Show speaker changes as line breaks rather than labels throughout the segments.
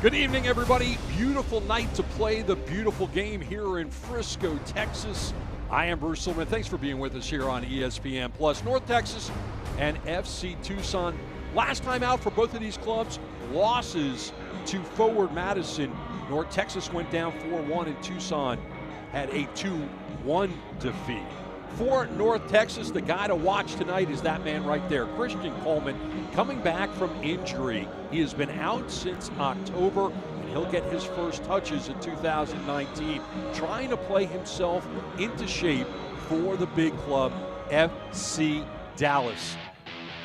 Good evening, everybody. Beautiful night to play the beautiful game here in Frisco, Texas. I am Bruce Silverman. Thanks for being with us here on ESPN Plus. North Texas and FC Tucson. Last time out for both of these clubs, losses to Forward Madison. North Texas went down 4-1 and Tucson had a 2-1 defeat. For North Texas, the guy to watch tonight is that man right there, Christian Coleman, coming back from injury. He has been out since October, and he'll get his first touches in 2019, trying to play himself into shape for the big club, FC Dallas.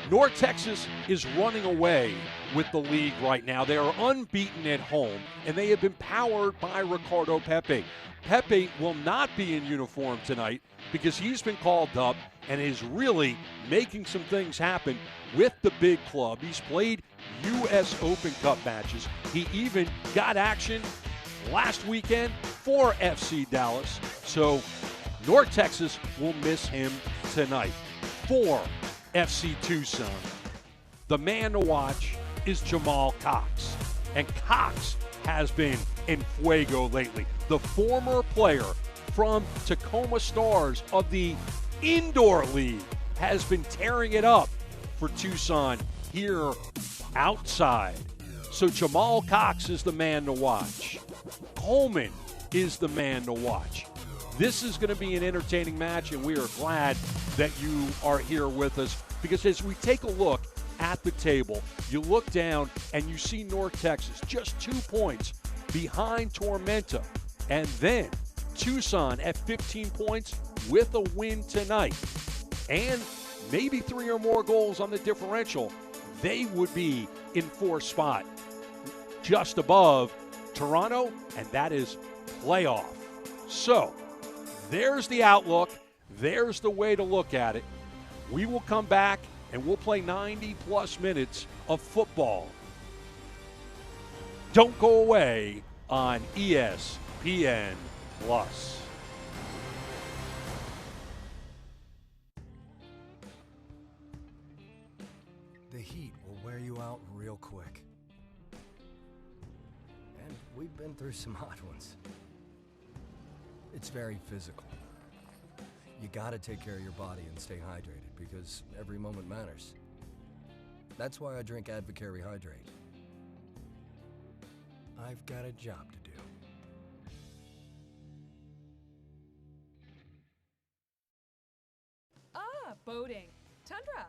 North Texas is running away with the league right now. They are unbeaten at home, and they have been powered by Ricardo Pepi. Pepi will not be in uniform tonight because he's been called up and is really making some things happen with the big club. He's played U.S. Open Cup matches. He even got action last weekend for FC Dallas. So North Texas will miss him tonight. For FC Tucson, the man to watch is Jamal Cox. And Cox has been in fuego lately. The former player from Tacoma Stars of the Indoor League has been tearing it up for Tucson here outside. So Jamal Cox is the man to watch. Coleman is the man to watch. This is going to be an entertaining match, and we are glad that you are here with us, because as we take a look at the table, you look down and you see North Texas just 2 points behind Tormenta, and then Tucson at 15 points with a win tonight, and maybe 3 or more goals on the differential. They would be in fourth spot, just above Toronto, and that is playoff. So there's the outlook. There's the way to look at it. We will come back and we'll play 90-plus minutes of football. Don't go away on ESPN Plus.
The heat will wear you out real quick. And we've been through some hot ones. It's very physical. You gotta take care of your body and stay hydrated, because every moment matters. That's why I drink Advocare Rehydrate. I've got a job to do.
Boating. Tundra.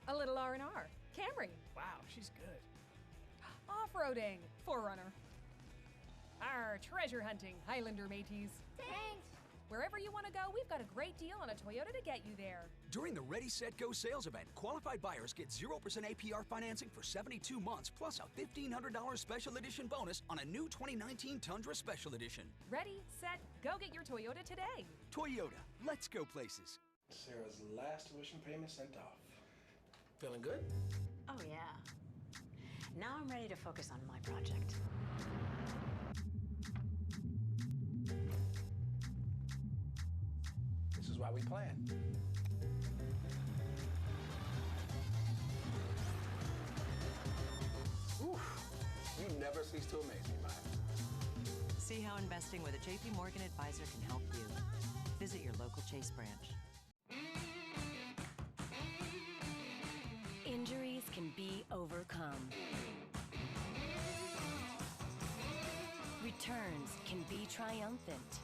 A little R&R. Camry.
Wow, she's good.
Off-roading. Forerunner. Treasure hunting. Highlander mateys.
Thanks.
Wherever you want to go, we've got a great deal on a Toyota to get you there.
During the Ready, Set, Go sales event, qualified buyers get 0% APR financing for 72 months, plus a $1,500 special edition bonus on a new 2019 Tundra Special Edition.
Ready, set, go get your Toyota today.
Toyota, let's go places.
Sarah's last tuition payment sent off.
Feeling good?
Oh, yeah. Now I'm ready to focus on my project.
This is why we plan. Oof. You never cease to amaze me, Maya.
See how investing with a JP Morgan advisor can help you. Visit your local Chase branch.
Injuries can be overcome. Returns can be triumphant.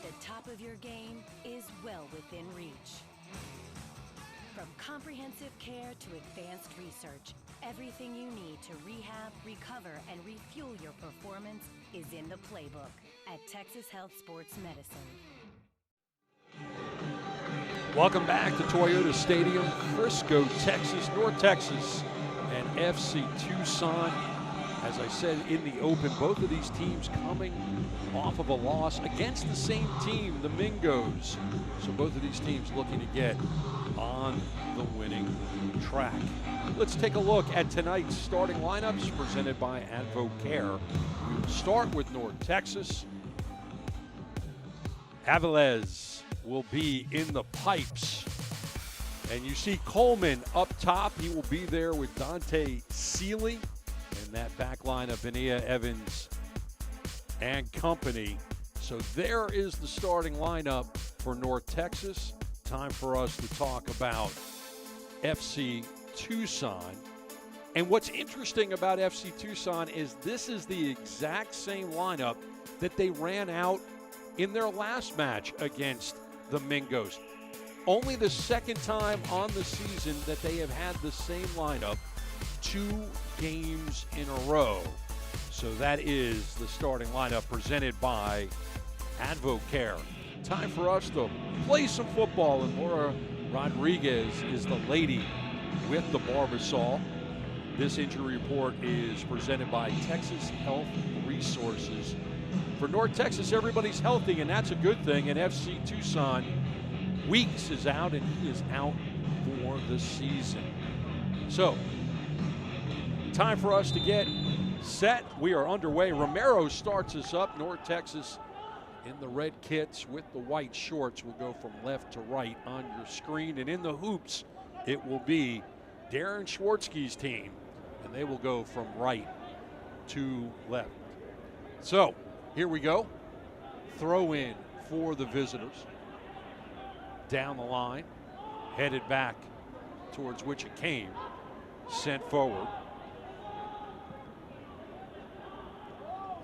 The top of your game is well within reach. From comprehensive care to advanced research, everything you need to rehab, recover, and refuel your performance is in the playbook at Texas Health Sports Medicine.
Welcome back to Toyota Stadium, Frisco, Texas. North Texas and FC Tucson. As I said in the open, both of these teams coming off of a loss against the same team, the Mingos. So both of these teams looking to get on the winning track. Let's take a look at tonight's starting lineups presented by Advocare. We'll start with North Texas. Avilés will be in the pipes. And you see Coleman up top. He will be there with Dante Seeley and that back line of Vania Evans and company. So there is the starting lineup for North Texas. Time for us to talk about FC Tucson. And what's interesting about FC Tucson is this is the exact same lineup that they ran out in their last match against the Mingos. Only the second time on the season that they have had the same lineup 2 games in a row. So that is the starting lineup presented by Advocare. Time for us to play some football, and Laura Rodriguez is the lady with the Barbasol. This injury report is presented by Texas Health Resources. For North Texas, everybody's healthy, and that's a good thing. And FC Tucson, Weeks is out, and he is out for the season. So, time for us to get set. We are underway. Romero starts us up. North Texas in the red kits with the white shorts will go from left to right on your screen. And in the hoops, it will be Darren Schwartzky's team, and they will go from right to left. So, here we go. Throw in for the visitors. Down the line, headed back towards which it came, sent forward.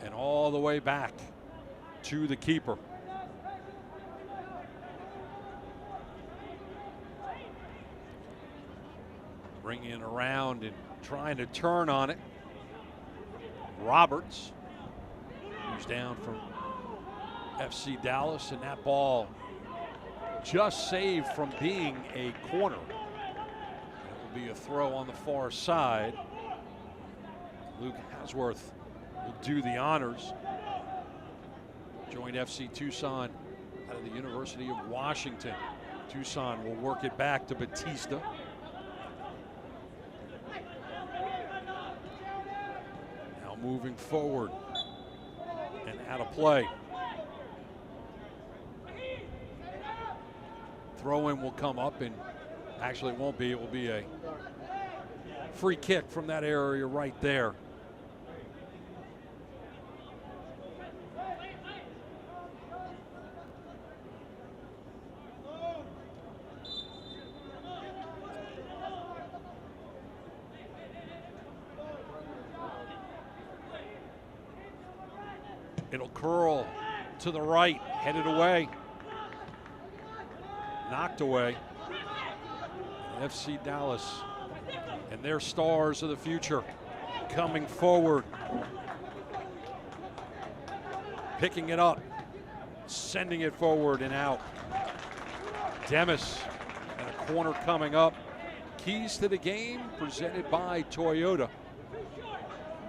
And all the way back to the keeper. Bringing it around and trying to turn on it. Roberts, who's down from FC Dallas, and that ball just saved from being a corner. It will be a throw on the far side. Luke Hasworth will do the honors. Joined FC Tucson out of the University of Washington. Tucson will work it back to Batista. Now moving forward and out of play. Throw-in will come up, and actually it won't be. It will be a free kick from that area right there. It'll curl to the right, headed away. Knocked away. FC Dallas and their stars of the future coming forward. Picking it up, sending it forward and out. Demis and a corner coming up. Keys to the game presented by Toyota.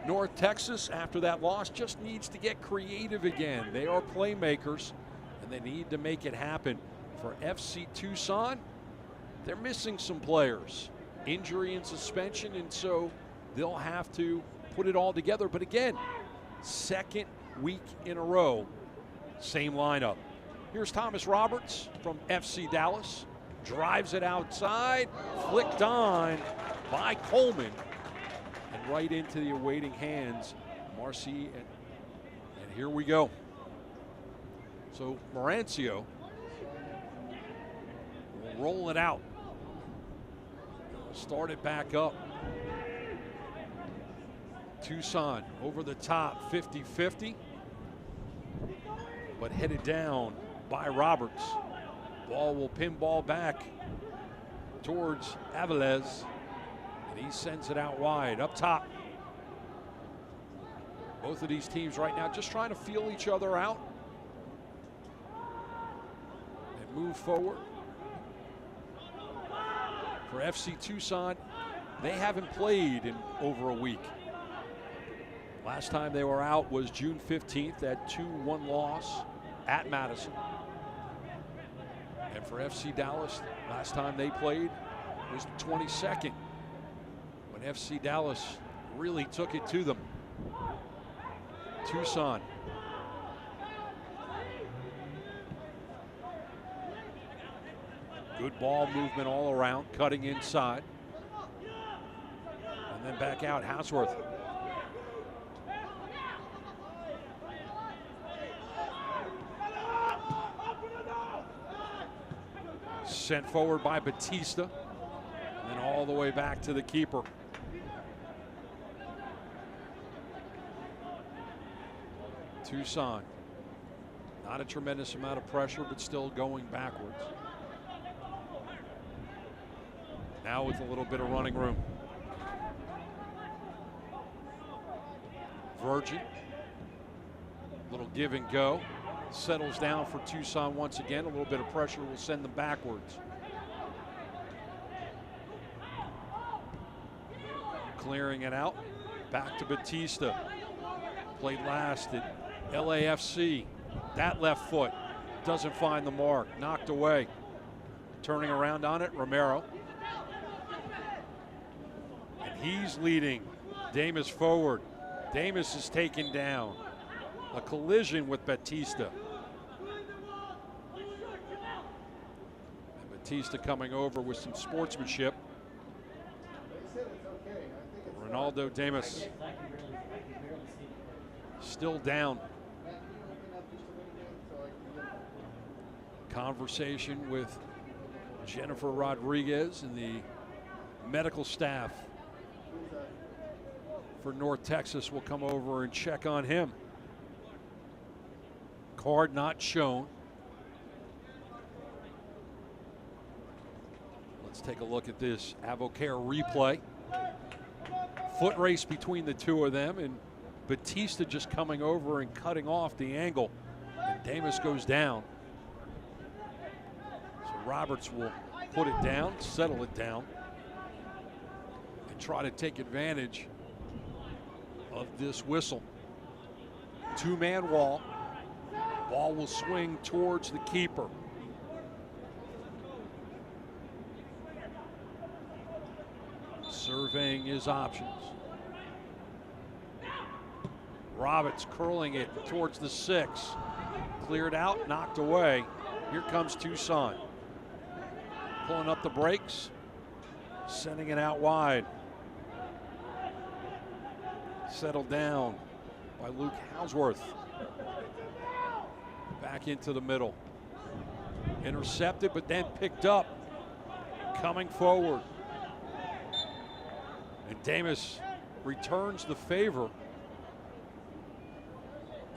North Texas, after that loss, just needs to get creative again. They are playmakers, and they need to make it happen. For FC Tucson, they're missing some players. Injury and suspension, and so they'll have to put it all together. But again, second week in a row, same lineup. Here's Thomas Roberts from FC Dallas. Drives it outside, flicked on by Coleman, and right into the awaiting hands, Marcy. And here we go. So Marancio will roll it out. Start it back up. Tucson over the top, 50-50. But headed down by Roberts. Ball will pinball back towards Avilés. And he sends it out wide, up top. Both of these teams right now just trying to feel each other out and move forward. For FC Tucson, they haven't played in over a week. Last time they were out was June 15th, that 2-1 loss at Madison. And for FC Dallas, last time they played was the 22nd, when FC Dallas really took it to them. Tucson. Good ball movement all around, cutting inside. And then back out, Houseworth. Sent forward by Batista, and then all the way back to the keeper. Tucson, not a tremendous amount of pressure, but still going backwards. Now with a little bit of running room. Virgin, little give and go. Settles down for Tucson once again. A little bit of pressure will send them backwards. Clearing it out. Back to Batista. Played last at LAFC. That left foot doesn't find the mark. Knocked away. Turning around on it, Romero. And he's leading Damas forward. Damas is taken down. A collision with Batista. And Batista coming over with some sportsmanship. Ronaldo Damas still down. Conversation with Jennifer Rodriguez and the medical staff for North Texas will come over and check on him. Card not shown. Let's take a look at this Avocare replay. Foot race between the two of them, and Batista just coming over and cutting off the angle. And Damas goes down. So Roberts will put it down, settle it down, and try to take advantage of this whistle. Two-man wall. Ball will swing towards the keeper. Surveying his options. Roberts curling it towards the 6. Cleared out, knocked away. Here comes Tucson. Pulling up the brakes, sending it out wide. Settled down by Luke Houseworth. Back into the middle. Intercepted, but then picked up. Coming forward. And Damas returns the favor.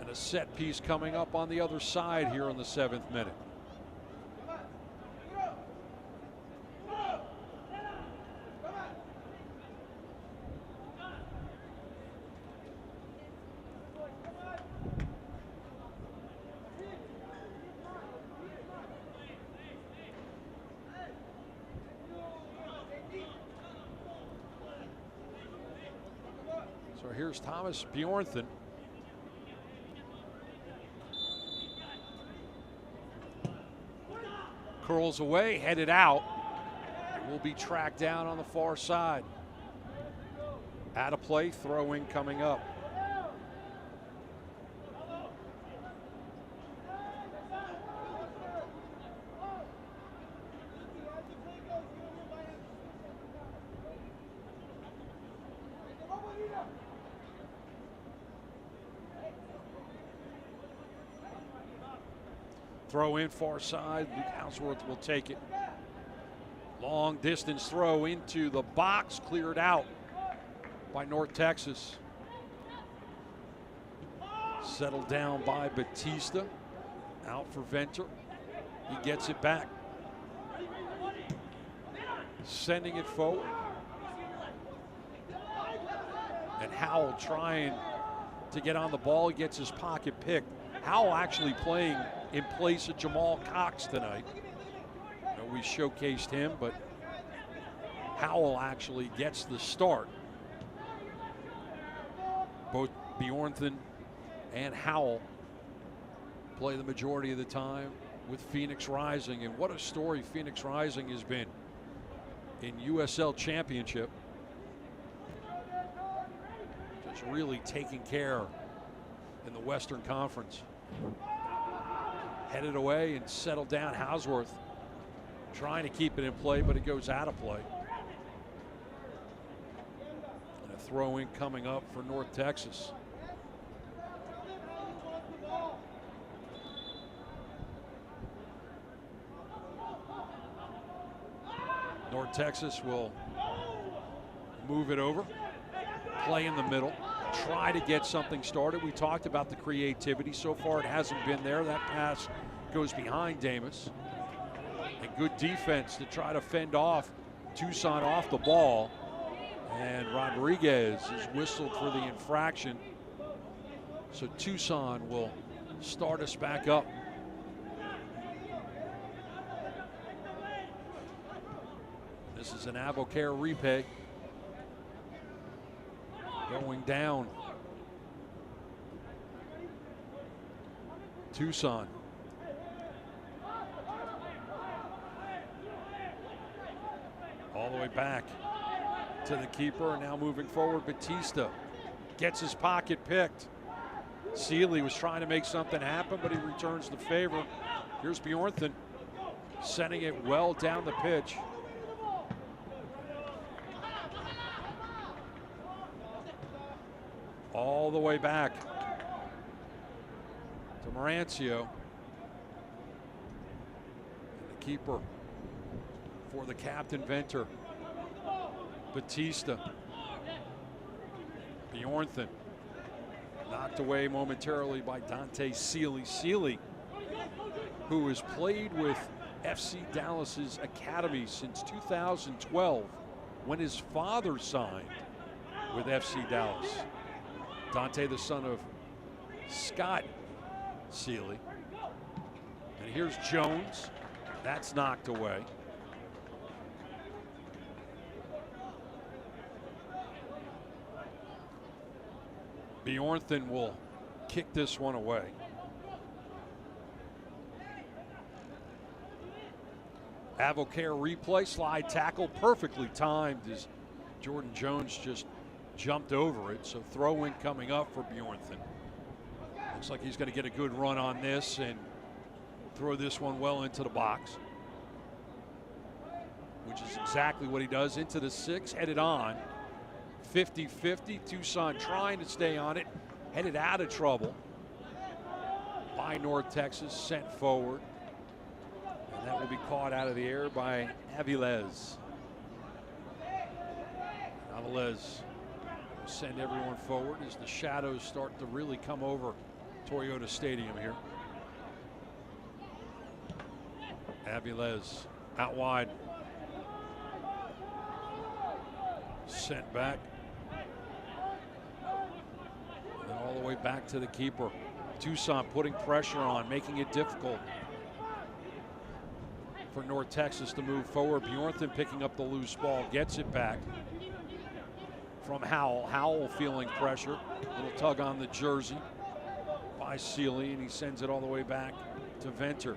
And a set piece coming up on the other side here in the 7th minute. So here's Thomas Bjornthen. Curls away, headed out. Will be tracked down on the far side. Out of play, throw-in coming up. Throw in far side. Luke Houseworth will take it. Long distance throw into the box, cleared out by North Texas. Settled down by Batista. Out for Venter. He gets it back. Sending it forward. And Howell trying to get on the ball. He gets his pocket picked. Howell actually playing in place of Jamal Cox tonight. You know, we showcased him, but Howell actually gets the start. Both Bjornthen and Howell play the majority of the time with Phoenix Rising, and what a story Phoenix Rising has been in USL Championship. Just really taking care in the Western Conference. Headed away and settled down. Houseworth Trying to keep it in play, but it goes out of play. And a throw in coming up for North Texas. North Texas will move it over, play in the middle, try to get something started. We talked about the creativity. So far, it hasn't been there. That pass goes behind Damus. And good defense to try to fend off Tucson off the ball. And Rodriguez is whistled for the infraction. So Tucson will start us back up. This is an AvoCare repay. Going down. Tucson. All the way back to the keeper, and now moving forward, Batista gets his pocket picked. Seeley was trying to make something happen, but he returns the favor. Here's Bjornthen sending it well down the pitch. All the way back to Marancio. And the keeper for the captain, Venter. Batista. Bjornthen knocked away momentarily by Dante Seeley. Seeley, who has played with FC Dallas's academy since 2012 when his father signed with FC Dallas. Dante, the son of Scott Seeley. And here's Jones. That's knocked away. Bjornthen will kick this one away. AvoCare replay, slide tackle, perfectly timed as Jordan Jones just jumped over it. So throw in coming up for Bjornthen. Looks like he's going to get a good run on this and throw this one well into the box, which is exactly what he does. Into the 6, headed on. 50-50, Tucson trying to stay on it, headed out of trouble by North Texas, sent forward. And that will be caught out of the air by Avilés. Avilés will send everyone forward as the shadows start to really come over Toyota Stadium here. Avilés out wide. Sent back. And all the way back to the keeper. Tucson putting pressure on, making it difficult for North Texas to move forward. Bjornthen picking up the loose ball, gets it back from Howell. Howell feeling pressure. Little tug on the jersey by Seeley, and he sends it all the way back to Venter.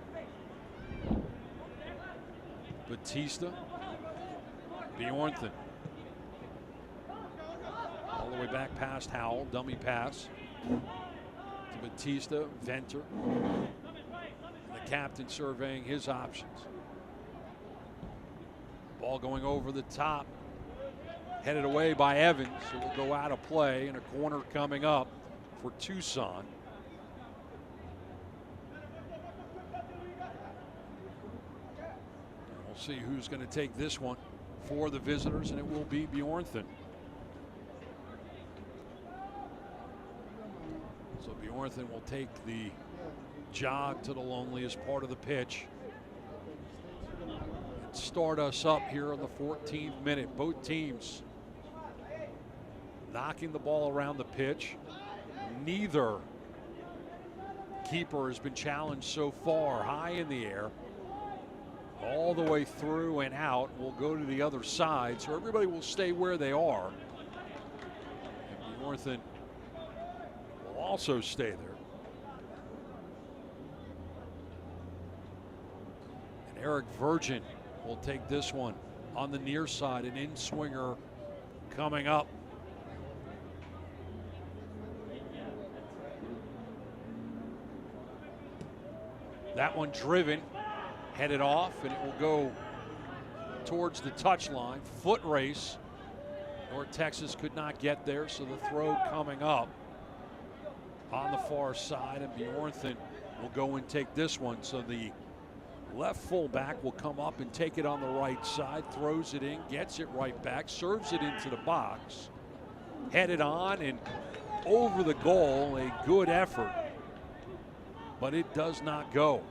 Batista. Bjornthen. All the way back past Howell, dummy pass to Batista, Venter. And the captain surveying his options. Ball going over the top, headed away by Evans. It will go out of play, and a corner coming up for Tucson. We'll see who's going to take this one for the visitors, and it will be Bjornthen. So Bjornthen will take the jog to the loneliest part of the pitch and start us up here in the 14th minute. Both teams knocking the ball around the pitch. Neither keeper has been challenged so far. High in the air, all the way through and out. Will go to the other side, so everybody will stay where they are. And Bjornthen will also stay there. And Eric Virgin will take this one on the near side. An in-swinger coming up. That one driven, headed off, and it will go towards the touchline. Foot race. North Texas could not get there, so the throw coming up on the far side, and Bjornthen will go and take this one. So the left fullback will come up and take it on the right side, throws it in, gets it right back, serves it into the box, headed on and over the goal. A good effort, but it does not go.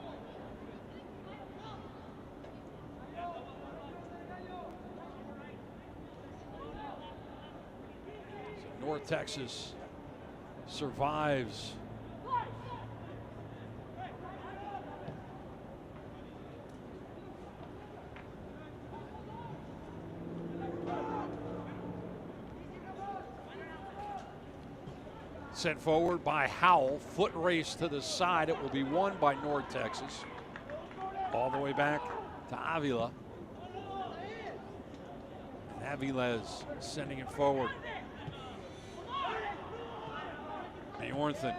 So North Texas survives. Sent forward by Howell. Foot race to the side. It will be won by North Texas. All the way back to Avila. And Avila's sending it forward. Bjornthen.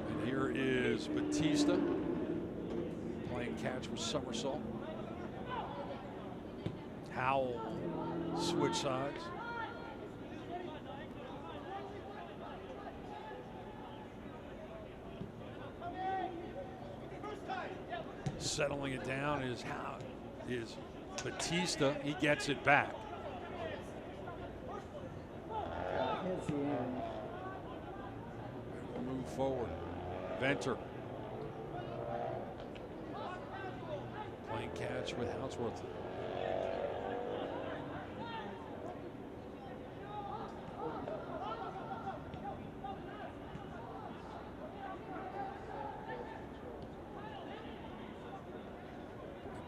And here is Batista playing catch with Somersault. Howell switch sides. Settling it down is Batista. He gets it back. We'll move forward. Venter playing catch with Hounsworth.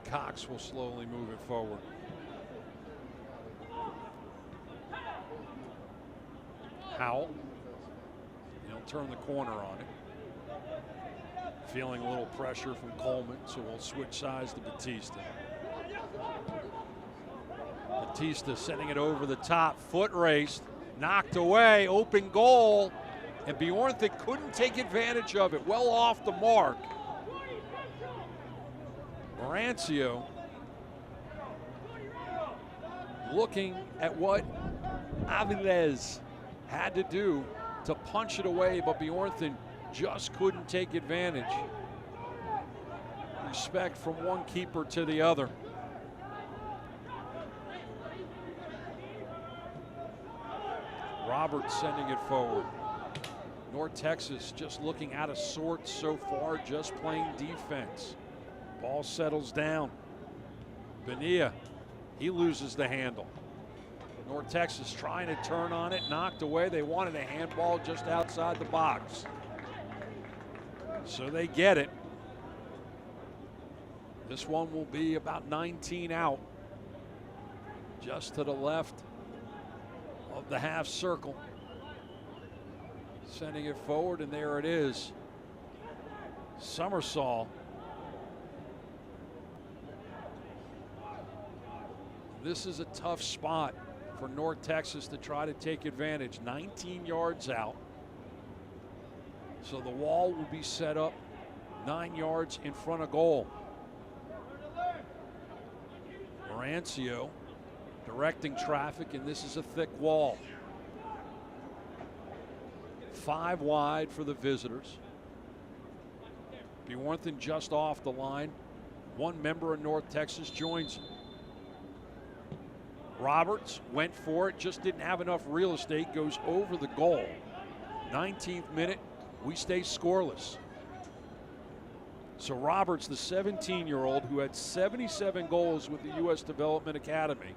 Cox will slowly move it forward. Howell. He'll turn the corner on it. Feeling a little pressure from Coleman, so we'll switch sides to Batista. Batista sending it over the top. Foot raced. Knocked away. Open goal. And Bjornthen couldn't take advantage of it. Well off the mark. Marancio looking at what Avilés had to do to punch it away, but Bjornthen just couldn't take advantage. Respect from one keeper to the other. Roberts sending it forward. North Texas just looking out of sorts so far, just playing defense. Ball settles down. Bonilla, he loses the handle. North Texas trying to turn on it, knocked away. They wanted a handball just outside the box. So they get it. This one will be about 19 out. Just to the left of the half circle. Sending it forward, and there it is. Somersault. This is a tough spot for North Texas to try to take advantage. 19 yards out. So the wall will be set up 9 yards in front of goal. Marancio directing traffic, and this is a thick wall. 5 wide for the visitors. Bjornthen just off the line. One member of North Texas joins him. Roberts went for it, just didn't have enough real estate, goes over the goal. 19th minute, we stay scoreless. So Roberts, the 17-year-old who had 77 goals with the U.S. Development Academy,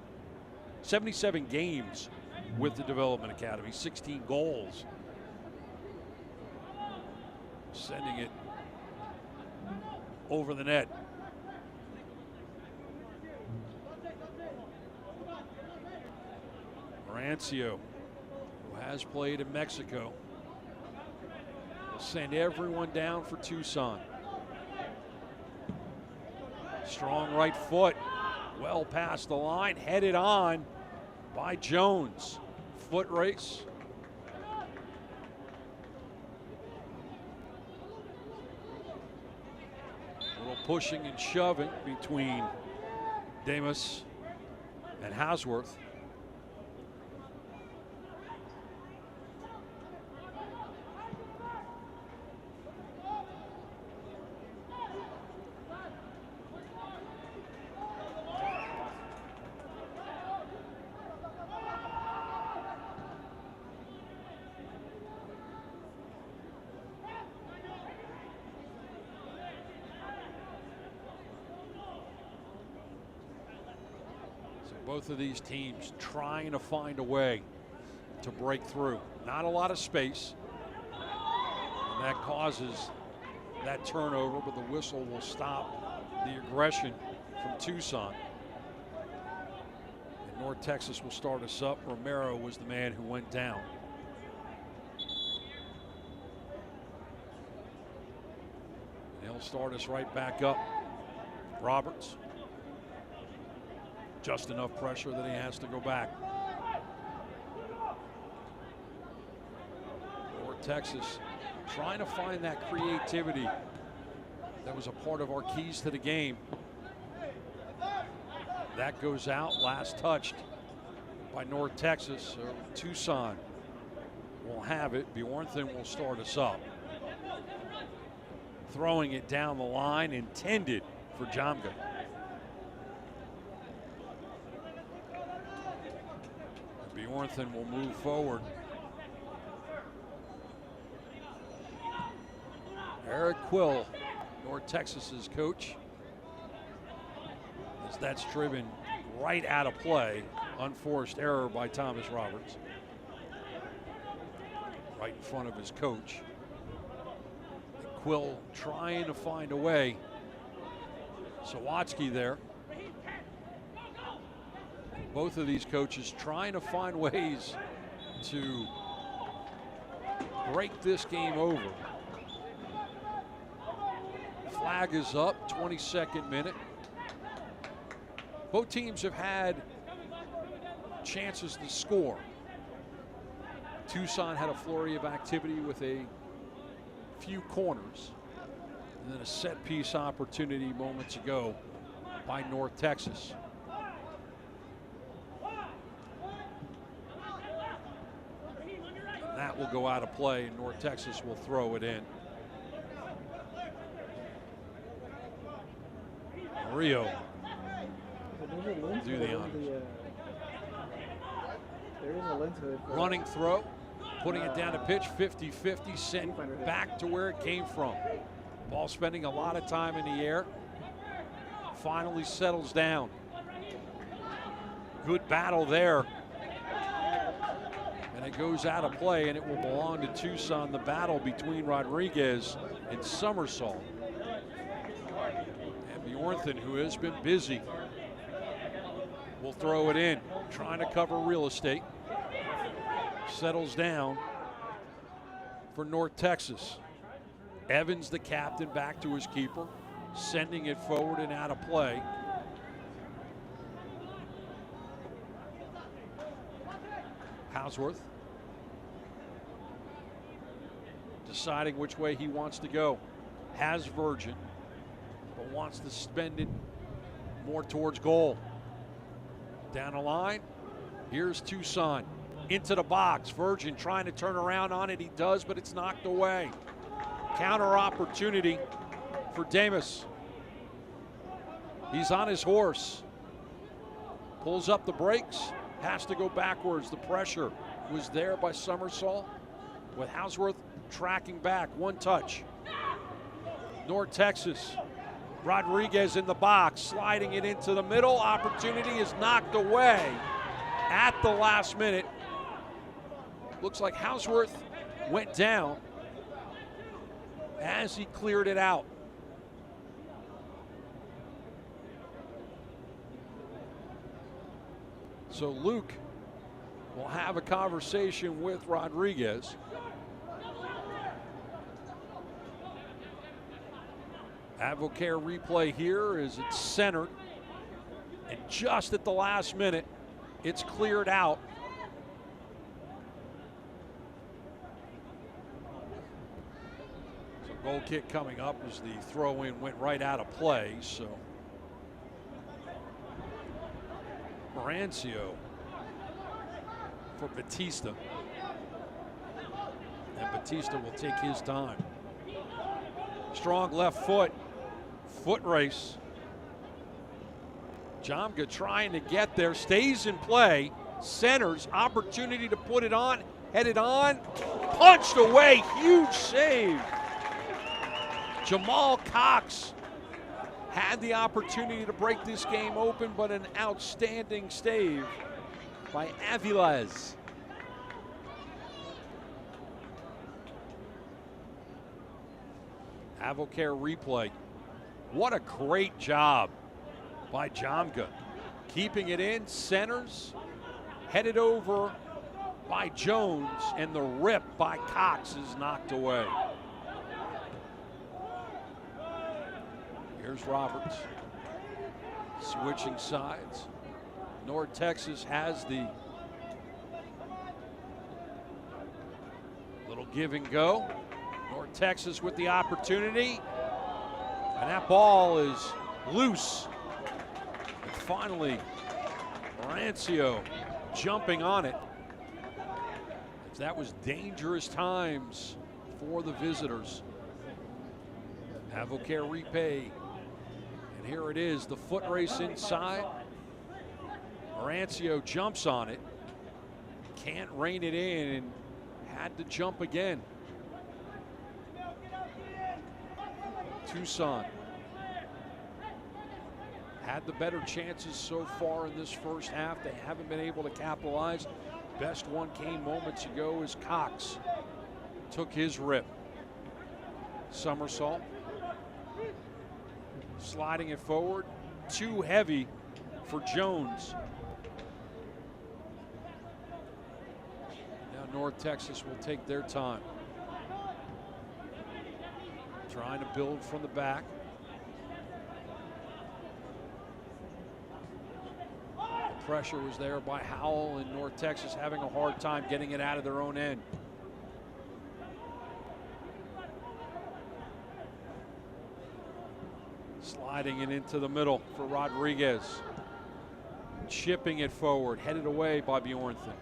77 games with the Development Academy, 16 goals. Sending it over the net. Marancio, who has played in Mexico, will send everyone down for Tucson. Strong right foot. Well past the line, headed on by Jones. Foot race. A little pushing and shoving between Damas and Hausworth. Both of these teams trying to find a way to break through. Not a lot of space. And that causes that turnover, but the whistle will stop the aggression from Tucson. And North Texas will start us up. Romero was the man who went down. And he'll start us right back up. Roberts. Just enough pressure that he has to go back. North Texas trying to find that creativity that was a part of our keys to the game. That goes out, last touched by North Texas. So Tucson will have it. Bjornthen will start us up. Throwing it down the line, intended for Jamga. Bjornthen will move forward. Eric Quill, North Texas's coach, as that's driven right out of play. Unforced error by Thomas Roberts. Right in front of his coach. And Quill trying to find a way. Sawatsky there. Both of these coaches trying to find ways to break this game over. Flag is up, 22nd minute. Both teams have had chances to score. Tucson had a flurry of activity with a few corners, and then a set piece opportunity moments ago by North Texas. That will go out of play, and North Texas will throw it in. Rio do the honors. Running throw, putting it down to pitch, 50-50, sent back to where it came from. Ball spending a lot of time in the air. Finally settles down. Good battle there. And it goes out of play, and it will belong to Tucson. The battle between Rodriguez and Somersault. And Bjornthen, who has been busy, will throw it in, trying to cover real estate. Settles down for North Texas. Evans, the captain, back to his keeper, sending it forward and out of play. Hausworth deciding which way he wants to go. Has Virgin, but wants to spend it more towards goal. Down the line, here's Tucson. Into the box, Virgin trying to turn around on it. He does, but it's knocked away. Counter opportunity for Damas. He's on his horse. Pulls up the brakes, has to go backwards. The pressure was there by Somersault, with Hausworth tracking back. One touch. North Texas. Rodriguez in the box, sliding it into the middle. Opportunity is knocked away at the last minute. Looks like Hausworth went down as he cleared it out. So Luke will have a conversation with Rodriguez. Advocare replay here is it's centered And just at the last minute, it's cleared out. So goal kick coming up as the throw-in went right out of play. So Marancio for Batista. And Batista will take his time. Strong left foot. Foot race. Jamga trying to get there, stays in play, centers, opportunity to put it on, headed on, punched away, huge save. Jamal Cox had the opportunity to break this game open, but an outstanding save by Aviles. Avocare replay. What a great job by Jamga. Keeping it in, centers, headed over by Jones, and the rip by Cox is knocked away. Here's Roberts, switching sides. North Texas has the little give and go. North Texas with the opportunity, and that ball is loose. And finally, Marancio jumping on it. That was dangerous times for the visitors. Avocare repay. And here it is, the foot race inside. Marancio jumps on it. Can't rein it in and had to jump again. Tucson had the better chances so far in this first half. They haven't been able to capitalize. Best one came moments ago as Cox took his rip. Somersault. Sliding it forward. Too heavy for Jones. Now North Texas will take their time. Trying to build from the back. The pressure was there by Howell, and North Texas having a hard time getting it out of their own end. Sliding it into the middle for Rodriguez. Chipping it forward, headed away by Bjornson.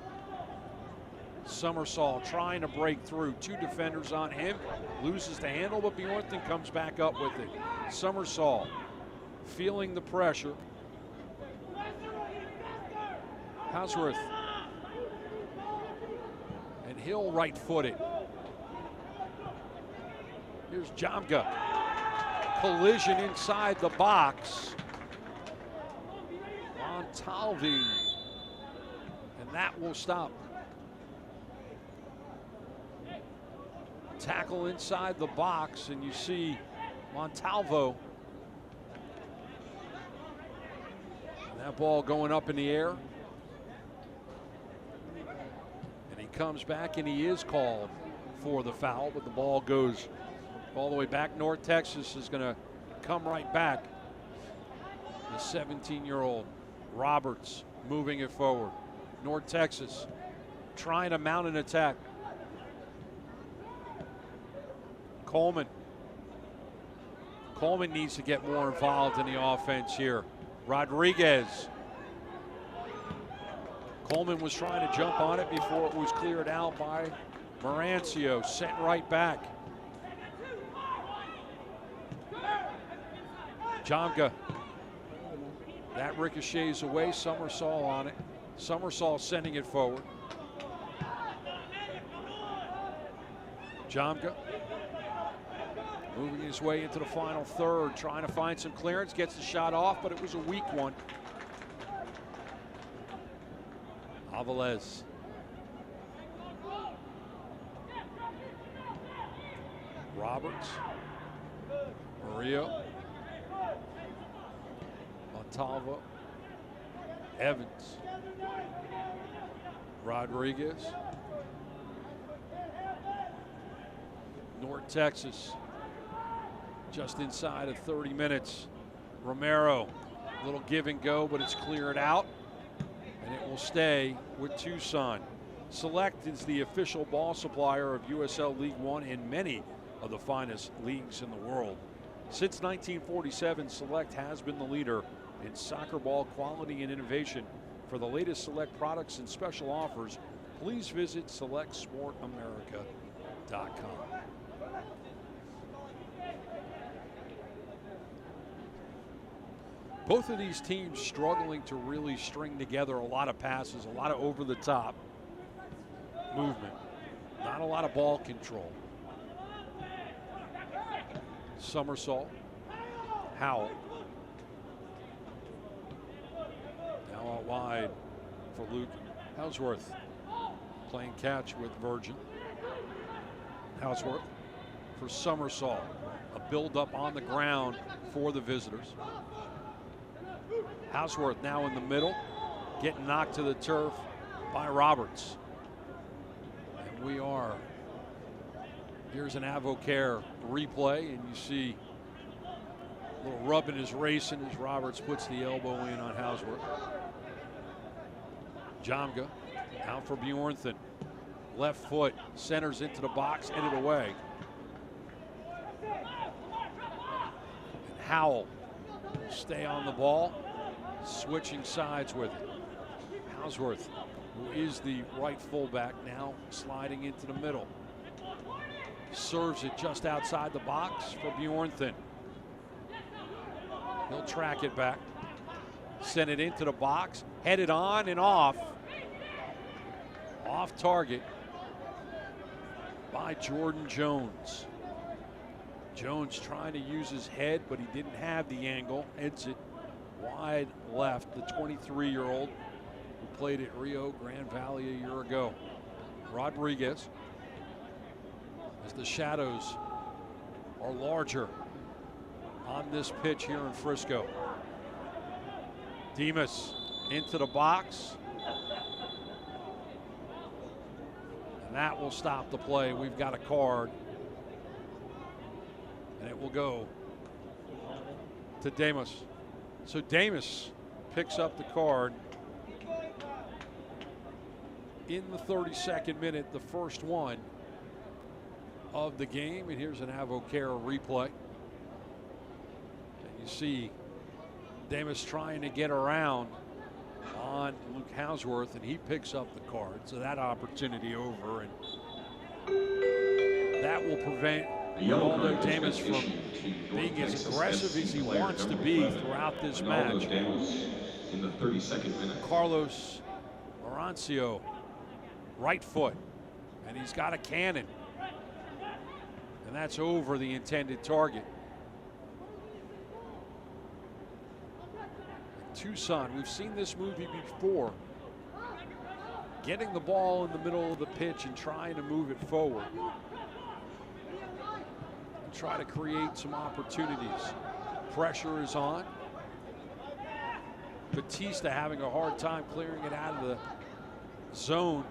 Somersault trying to break through. Two defenders on him. Loses the handle, but Bjornson comes back up with it. Somersault feeling the pressure. Houseworth. And Hill right-footed. Here's Jamga. Collision inside the box. Montalvi. And that will stop. Tackle inside the box, and you see Montalvo. And that ball going up in the air. And he comes back, and he is called for the foul, but the ball goes all the way back. North Texas is going to come right back. The 17-year-old Roberts moving it forward. North Texas trying to mount an attack. Coleman needs to get more involved in the offense here. Rodriguez. Coleman was trying to jump on it before it was cleared out by Marancio. Sent right back. Jamga. That ricochets away. Somersault on it. Somersault sending it forward. Jamga. Moving his way into the final third, trying to find some clearance, gets the shot off, but it was a weak one. Aviles. Roberts. Murillo. Montalvo. Evans. Rodriguez. North Texas. Just inside of 30 minutes. Romero Little give and go, but it's cleared out, and it will stay with Tucson. Select is the official ball supplier of USL League One and many of the finest leagues in the world. Since 1947, Select has been the leader in soccer ball quality and innovation. For the latest Select products and special offers, please visit selectsportamerica.com. Both of these teams struggling to really string together a lot of passes, a lot of over-the-top movement, not a lot of ball control. Somersault, Howell. Now out wide for Luke Houseworth. Playing catch with Virgin. Houseworth for Somersault. A build-up on the ground for the visitors. Houseworth now in the middle, getting knocked to the turf by Roberts. And we are. Here's an Avocare replay, and you see a little rubbing his racing as Roberts puts the elbow in on Houseworth. Jamga out for Bjornthen. Left foot centers into the box, headed away. And Howell stay on the ball, switching sides with it. Houseworth, who is the right fullback, now sliding into the middle. Serves it just outside the box for Bjornthen. He'll track it back. Send it into the box. Headed on and off. Off target by Jordan Jones. Jones trying to use his head, but he didn't have the angle. Heads it wide left. The 23-year-old who played at Rio Grande Valley a year ago. Rodriguez, as the shadows are larger on this pitch here in Frisco. Demas into the box. And that will stop the play. We've got a card. And it will go to Demas. So Demas picks up the card in the 32nd minute, the first one of the game. And here's an Avocare replay. And you see Demas trying to get around on Luke Houseworth, and he picks up the card. So that opportunity over, and that will prevent Ronaldo Demas from being as aggressive as he wants to be throughout this match.
In the 32nd minute.
Carlos Orancio, right foot, and he's got a cannon. And that's over the intended target. Tucson, we've seen this movie before. Getting the ball in the middle of the pitch and trying to move it forward. And try to create some opportunities. Pressure is on. Batista having a hard time clearing it out of the zone.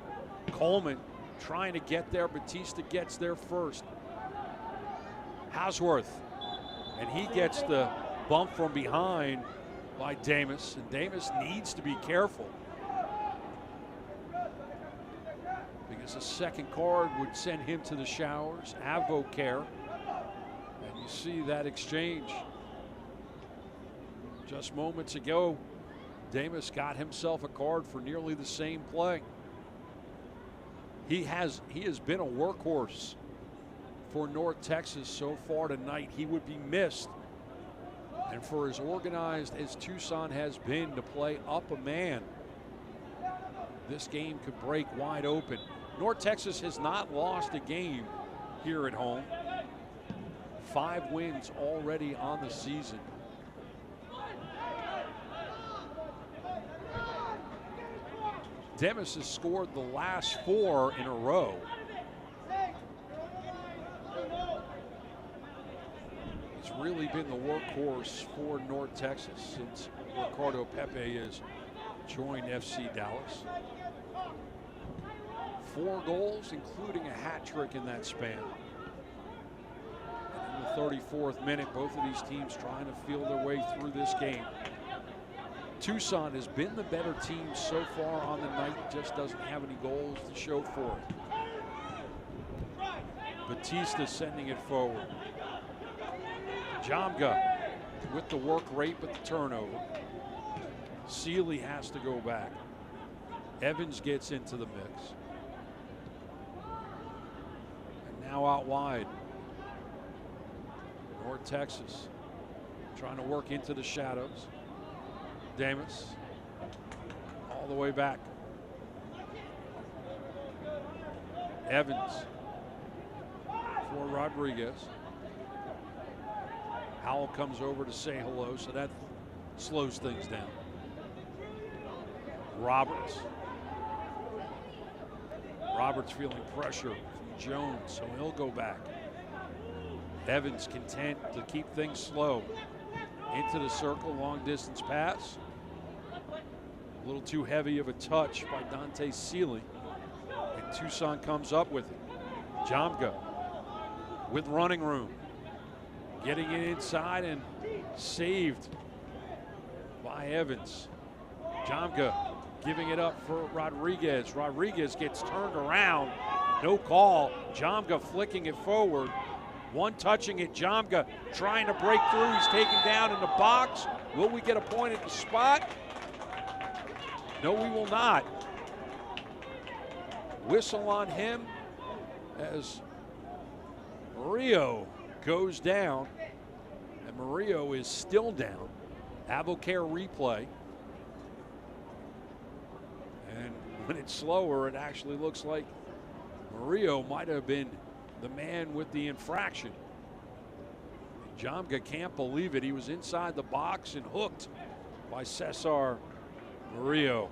Coleman trying to get there. Batista gets there first. Houseworth, and he gets the bump from behind by Demas, and Demas needs to be careful because a second card would send him to the showers. Avocare, and you see that exchange just moments ago. Demas got himself a card for nearly the same play. He has been a workhorse for North Texas so far tonight. He would be missed. And for as organized as Tucson has been to play up a man, this game could break wide open. North Texas has not lost a game here at home. 5 wins already on the season. Demas has scored the last 4 in a row. He's really been the workhorse for North Texas since Ricardo Pepe has joined FC Dallas. 4 goals, including a hat trick in that span. And in the 34th minute, both of these teams trying to feel their way through this game. Tucson has been the better team so far on the night, just doesn't have any goals to show for it. Batista sending it forward. Jamga with the work rate but the turnover. Sealy has to go back. Evans gets into the mix. And now out wide. North Texas trying to work into the shadows. Damas all the way back. Evans for Rodriguez. Howell comes over to say hello, so that slows things down. Roberts feeling pressure from Jones, so he'll go back. Evans content to keep things slow. Into the circle, long distance pass. A little too heavy of a touch by Dante Sealy. And Tucson comes up with it. Jamga with running room. Getting it inside and saved by Evans. Jamga giving it up for Rodriguez. Rodriguez gets turned around. No call. Jamga flicking it forward. One touching it. Jamga trying to break through. He's taken down in the box. Will we get a point at the spot? No, we will not. Whistle on him as Murillo goes down. And Murillo is still down. Avocare replay. And when it's slower, it actually looks like Murillo might have been the man with the infraction. Jamga can't believe it. He was inside the box and hooked by Cesar Murillo.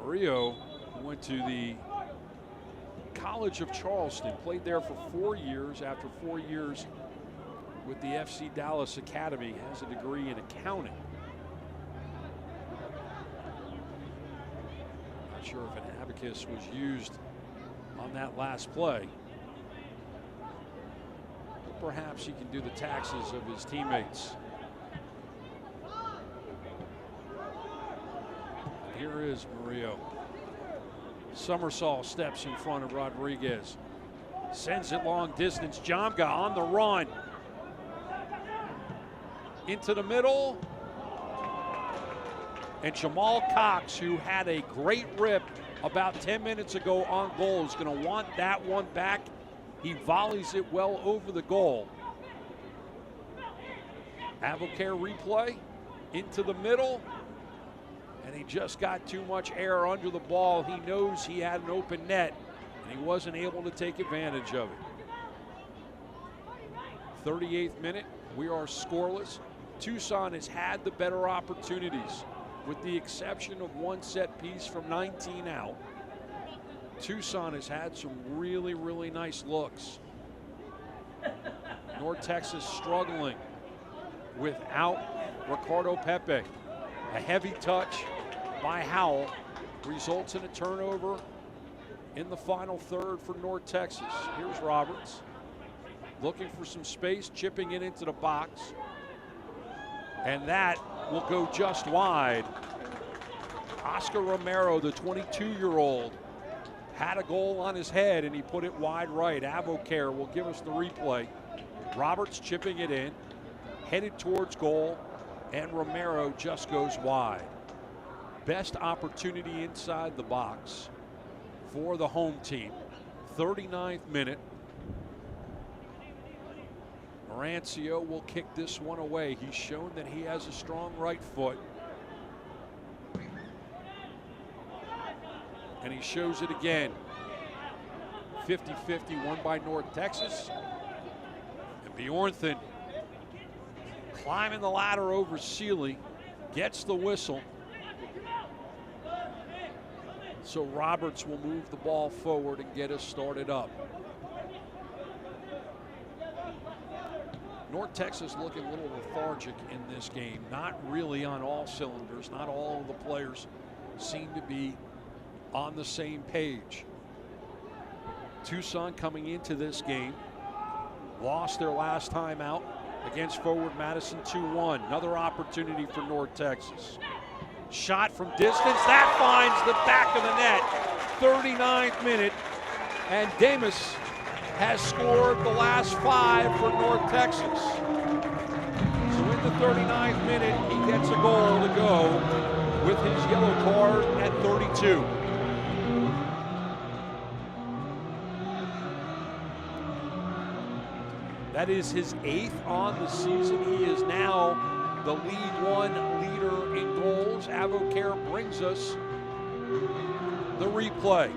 Murillo went to the College of Charleston, played there for 4 years. After 4 years with the FC Dallas Academy, has a degree in accounting. Not sure if an abacus was used on that last play. But perhaps he can do the taxes of his teammates. Here is Murillo. Somersault steps in front of Rodriguez. Sends it long distance. Jamga on the run. Into the middle. And Jamal Cox, who had a great rip about 10 minutes ago on goal, is going to want that one back. He volleys it well over the goal. Avocare replay into the middle. And he just got too much air under the ball. He knows he had an open net, and he wasn't able to take advantage of it. 38th minute, we are scoreless. Tucson has had the better opportunities, with the exception of one set piece from 19 out. Tucson has had some really, really nice looks. North Texas struggling without Ricardo Pepe. A heavy touch by Howell results in a turnover in the final third for North Texas. Here's Roberts looking for some space, chipping it into the box. And that will go just wide. Oscar Romero, the 22-year-old, had a goal on his head and he put it wide right. Avocare will give us the replay. Roberts chipping it in, headed towards goal, and Romero just goes wide. Best opportunity inside the box for the home team. 39th minute. Marancio will kick this one away. He's shown that he has a strong right foot. And he shows it again. 50-50 won by North Texas. And Bjornthen climbing the ladder over Sealy, gets the whistle. So Roberts will move the ball forward and get us started up. North Texas looking a little lethargic in this game. Not really on all cylinders. Not all of the players seem to be on the same page. Tucson coming into this game lost their last time out against Forward Madison 2-1. Another opportunity for North Texas. Shot from distance, that finds the back of the net. 39th minute, and Damas has scored the last 5 for North Texas. So in the 39th minute, he gets a goal to go with his yellow card at 32. That is his 8th on the season. He is now the League One leader in goals. Avocare brings us the replay.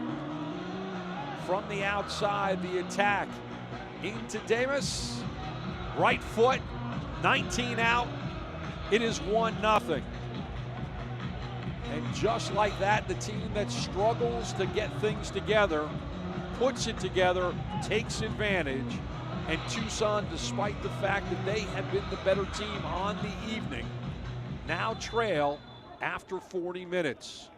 From the outside, the attack into Damas. Right foot, 19 out. It is 1-0. And just like that, the team that struggles to get things together puts it together, takes advantage. And Tucson, despite the fact that they have been the better team on the evening, now trail after 40 minutes.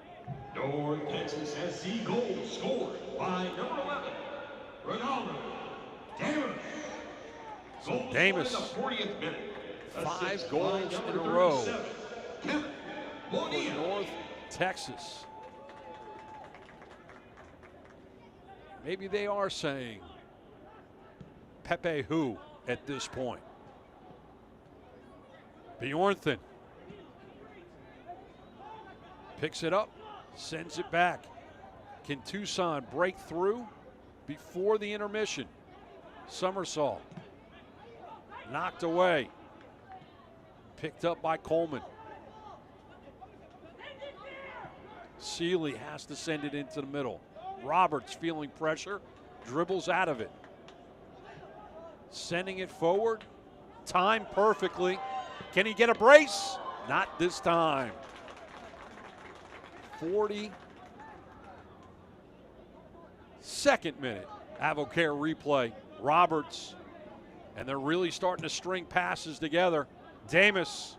North Texas has the goal scored by number 11, Ronaldo Damas.
So Damas,
40th minute.
5 goals in a row for North Texas. Maybe they are saying Pepe who at this point. Bjornthen picks it up, sends it back. Can Tucson break through before the intermission? Somersault. Knocked away. Picked up by Coleman. Seeley has to send it into the middle. Roberts feeling pressure, dribbles out of it. Sending it forward, timed perfectly. Can he get a brace? Not this time. 42nd minute, Avocare replay. Roberts, and they're really starting to string passes together. Damas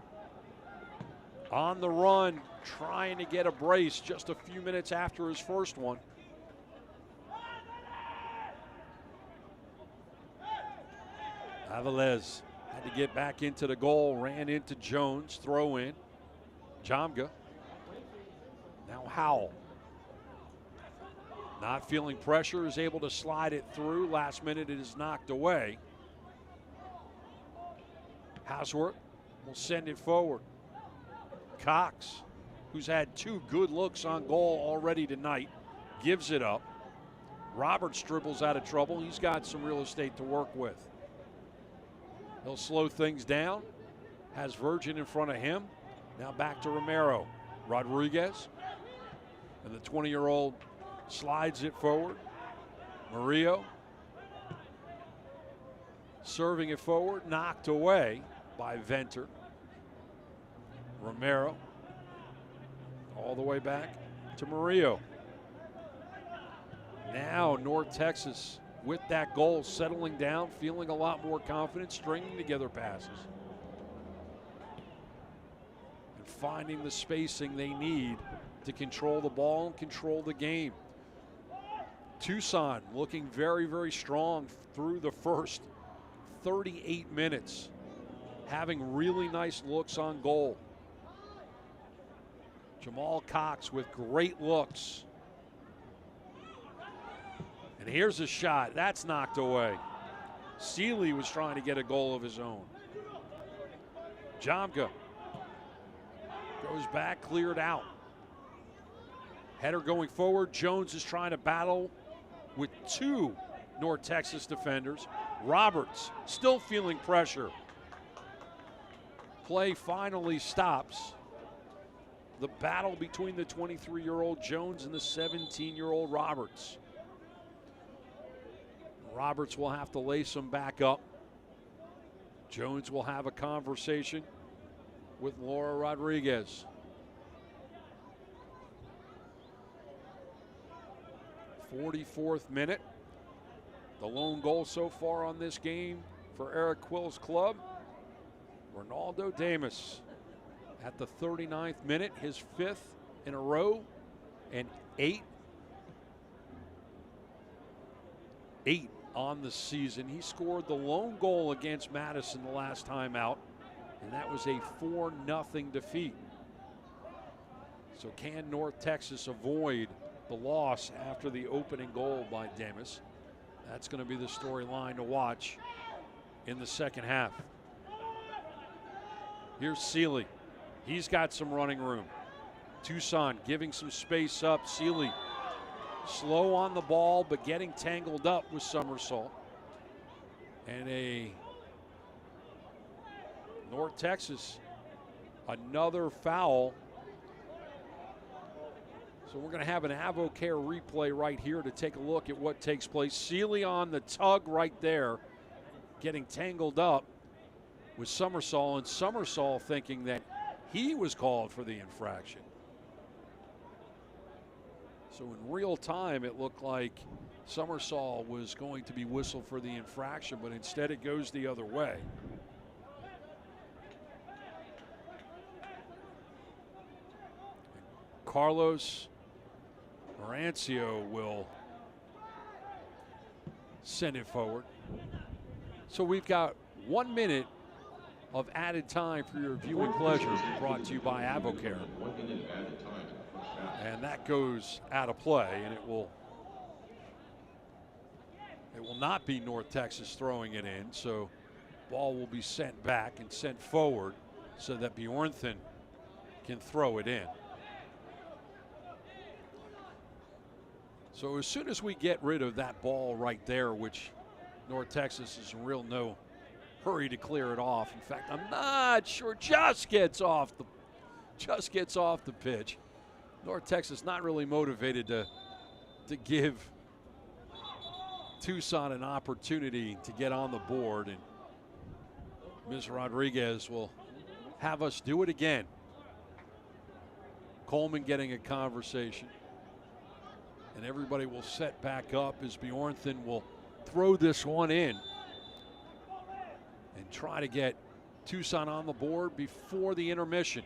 on the run, trying to get a brace just a few minutes after his first one. Avilés had to get back into the goal, ran into Jones, throw in. Jamga. Now Howell. Not feeling pressure, is able to slide it through. Last minute it is knocked away. Houseworth will send it forward. Cox, who's had 2 good looks on goal already tonight, gives it up. Roberts dribbles out of trouble. He's got some real estate to work with. He'll slow things down. Has Virgin in front of him. Now back to Romero. Rodriguez. And the 20-year-old slides it forward. Murillo. Serving it forward. Knocked away by Venter. Romero. All the way back to Murillo. Now North Texas, with that goal, settling down, feeling a lot more confident, stringing together passes. And finding the spacing they need to control the ball and control the game. Tucson looking very, very strong through the first 38 minutes, having really nice looks on goal. Jamal Cox with great looks. And here's a shot. That's knocked away. Seeley was trying to get a goal of his own. Jamga goes back, cleared out. Header going forward. Jones is trying to battle with 2 North Texas defenders. Roberts still feeling pressure. Play finally stops. The battle between the 23-year-old Jones and the 17-year-old Roberts. Roberts will have to lace him back up. Jones will have a conversation with Laura Rodriguez. 44th minute. The lone goal so far on this game for Eric Quill's club. Ronaldo Damas at the 39th minute, his 5th in a row, and 8 on the season. He scored the lone goal against Madison the last time out, and that was a 4-0 defeat. So can North Texas avoid the loss after the opening goal by Demas? That's going to be the storyline to watch in the second half. Here's Seeley. He's got some running room. Tucson giving some space up. Seeley slow on the ball, but getting tangled up with Somersault. And a North Texas, another foul. So we're going to have an AvoCare replay right here to take a look at what takes place. Seeley on the tug right there, getting tangled up with Somersault, and Somersault thinking that he was called for the infraction. So in real time, it looked like Somersault was going to be whistled for the infraction, but instead it goes the other way. Carlos Marancio will send it forward. So we've got 1 minute of added time for your viewing pleasure, brought to you by AvoCare. And that goes out of play, and it will not be North Texas throwing it in. So ball will be sent back and sent forward so that Bjornthen can throw it in. So as soon as we get rid of that ball right there, which North Texas is in real no hurry to clear it off. In fact, I'm not sure, just gets off the pitch. North Texas not really motivated to give Tucson an opportunity to get on the board, and Ms. Rodriguez will have us do it again. Coleman getting a conversation, and everybody will set back up as Bjornthen will throw this one in and try to get Tucson on the board before the intermission.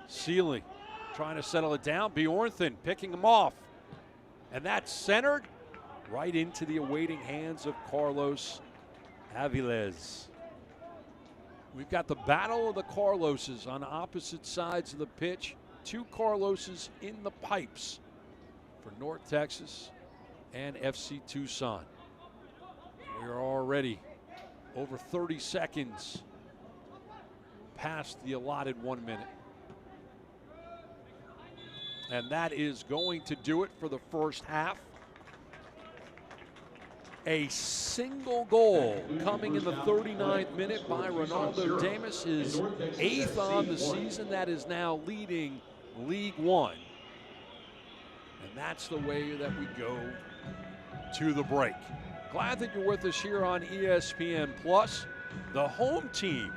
Seeley trying to settle it down. Bjornthen picking him off. And that's centered right into the awaiting hands of Carlos Aviles. We've got the battle of the Carloses on opposite sides of the pitch. 2 Carloses in the pipes for North Texas and FC Tucson. We are already over 30 seconds past the allotted 1 minute. And that is going to do it for the first half. A single goal coming in the 39th minute by Ronaldo Demas, his 8th on the season. That is now leading League One. And that's the way that we go to the break. Glad that you're with us here on ESPN Plus. The home team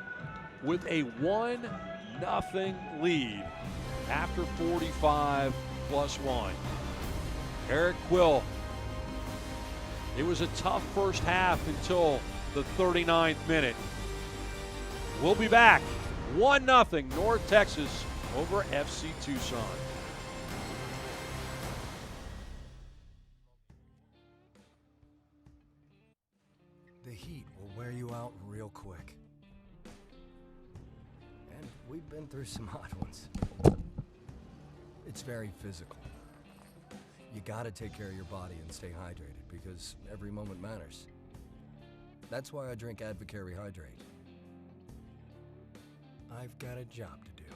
with a 1-0 lead after 45 plus 1. Eric Quill. It was a tough first half until the 39th minute. We'll be back. 1-0 North Texas over FC Tucson.
The heat will wear you out real quick. And we've been through some hot ones. It's very physical. You gotta take care of your body and stay hydrated because every moment matters. That's why I drink AdvoCare Rehydrate. I've got a job to do.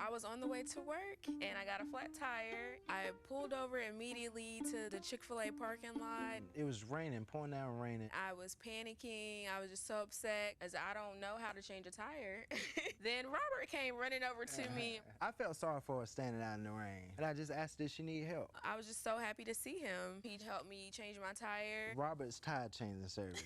I was on the way to work and I got a flat tire. I pulled over immediately to the Chick-fil-A parking lot.
It was raining, pouring down raining.
I was panicking. I was just so upset as I don't know how to change a tire. Then Robert came running over to me.
I felt sorry for her standing out in the rain. And I just asked if she needed help.
I was just so happy to see him. He helped me change my tire.
Robert's tire changing service.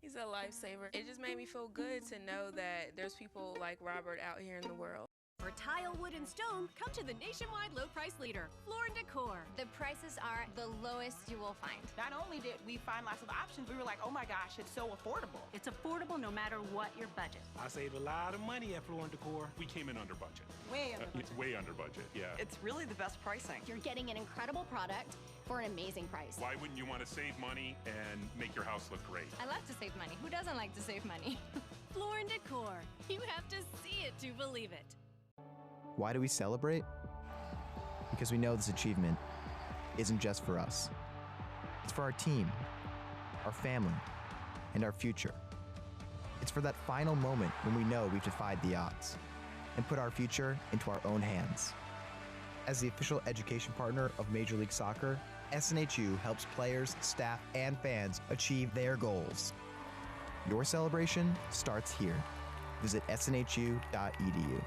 He's a lifesaver. It just made me feel good to know that there's people like Robert out here in the world.
For tile, wood, and stone, come to the nationwide low price leader, Floor & Decor.
The prices are the lowest you will find.
Not only did we find lots of options, we were like, oh my gosh, it's so affordable.
It's affordable no matter what your budget.
I saved a lot of money at Floor & Decor.
We came in under budget.
Way under budget.
Way under budget, yeah.
It's really the best pricing.
You're getting an incredible product for an amazing price.
Why wouldn't you want to save money and make your house look great?
I love to save money. Who doesn't like to save money?
Floor & Decor. You have to see it to believe it.
Why do we celebrate? Because we know this achievement isn't just for us. It's for our team, our family, and our future. It's for that final moment when we know we've defied the odds and put our future into our own hands. As the official education partner of Major League Soccer, SNHU helps players, staff, and fans achieve their goals. Your celebration starts here. Visit snhu.edu.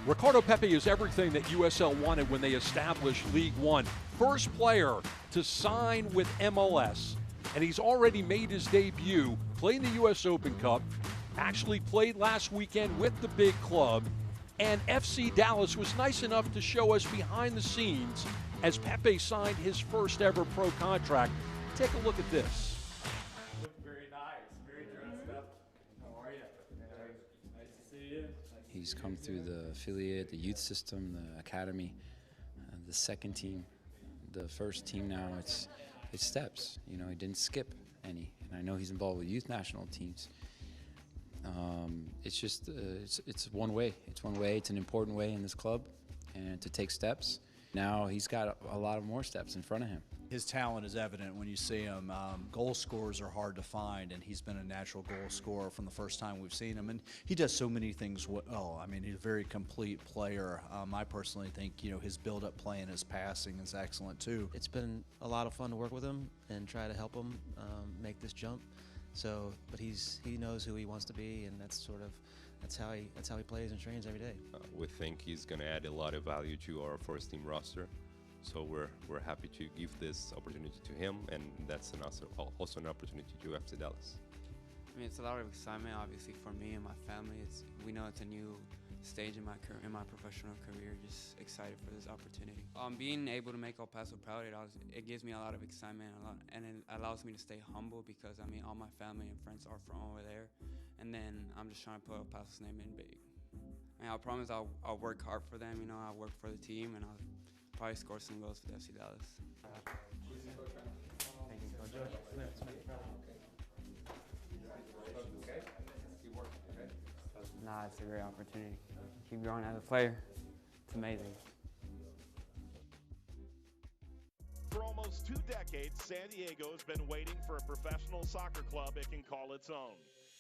Ricardo Pepi is everything that USL wanted when they established League One. First player to sign with MLS, and he's already made his debut, playing the U.S. Open Cup, actually played last weekend with the big club, and FC Dallas was nice enough to show us behind the scenes as Pepe signed his first ever pro contract. Take a look at this.
Very nice, very dressed up. How are you? Nice to see you.
He's come through the affiliate, the youth system, the academy, the second team, the first team now. It's steps. You know, he didn't skip any, and I know he's involved with youth national teams. It's just it's one way. It's one way. It's an important way in this club, and to take steps. Now he's got a lot of more steps in front of him.
His talent is evident when you see him. Goal scorers are hard to find, and he's been a natural goal scorer from the first time we've seen him. And he does so many things well. I mean, he's a very complete player. I personally think, you know, his build-up play and his passing is excellent too.
It's been a lot of fun to work with him and try to help him make this jump. So, but he knows who he wants to be, and that's how he plays and trains every day.
We think he's going to add a lot of value to our first team roster. So we're happy to give this opportunity to him, and that's also an opportunity to FC Dallas.
I mean, it's a lot of excitement, obviously, for me and my family. We know it's a new stage in my professional career. Just excited for this opportunity. Being able to make El Paso proud, it gives me a lot of excitement, and it allows me to stay humble because I mean, all my family and friends are from over there, and then I'm just trying to put El Paso's name in big. I mean, I promise I'll work hard for them. You know, I'll work for the team, and I'll probably score some goals for FC Dallas. Nah, it's a great opportunity. Keep growing as a player. It's amazing.
For almost 2 decades, San Diego has been waiting for a professional soccer club it can call its own.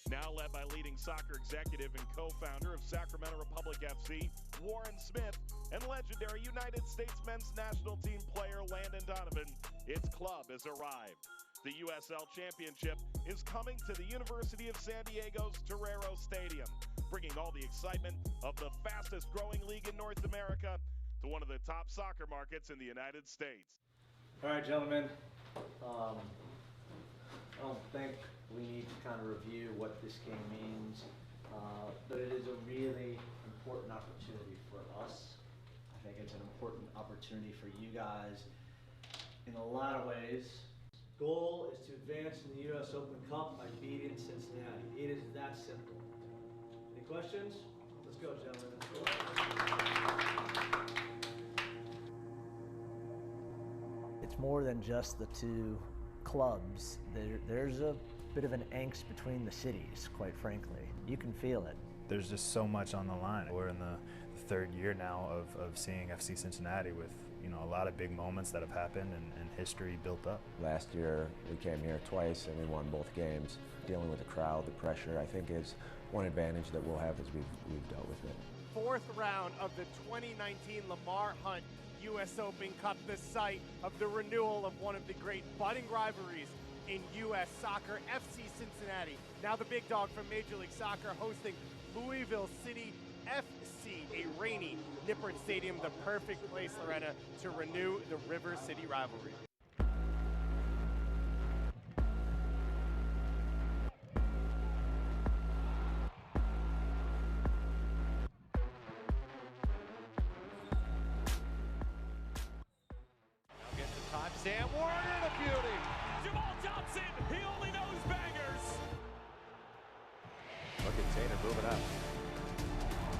Now led by leading soccer executive and co-founder of Sacramento Republic FC, Warren Smith, and legendary United States men's national team player Landon Donovan, its club has arrived. The USL Championship is coming to the University of San Diego's Torero Stadium, bringing all the excitement of the fastest growing league in North America to one of the top soccer markets in the United States.
All right, gentlemen. I don't think we need to kind of review what this game means, but it is a really important opportunity for us. I think it's an important opportunity for you guys in a lot of ways. Goal is to advance in the U.S. Open Cup by beating Cincinnati. It is that simple. Any questions? Let's go, gentlemen. Let's go. It's more than just the two clubs. There's a bit of an angst between the cities, quite frankly. You can feel it.
There's just so much on the line. We're in the third year now of seeing FC Cincinnati with a lot of big moments that have happened and history built up.
Last year we came here twice and we won both games. Dealing with the crowd, the pressure, I think is one advantage that we'll have as we've dealt with it.
Fourth round of the 2019 Lamar Hunt U.S. Open Cup, the site of the renewal of one of the great budding rivalries in U.S. soccer, FC Cincinnati. Now the big dog from Major League Soccer hosting Louisville City FC, a rainy Nippert Stadium, the perfect place, Lorena, to renew the River City rivalry.
Sam Warner, the beauty. Jamal Johnson, he only knows bangers.
Look at Taylor moving up.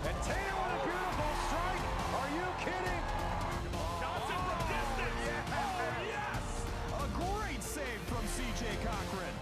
And Taylor, what a beautiful strike. Are you kidding? Jamal Johnson from distance. Yeah. Oh, yes.
A great save from C.J. Cochran.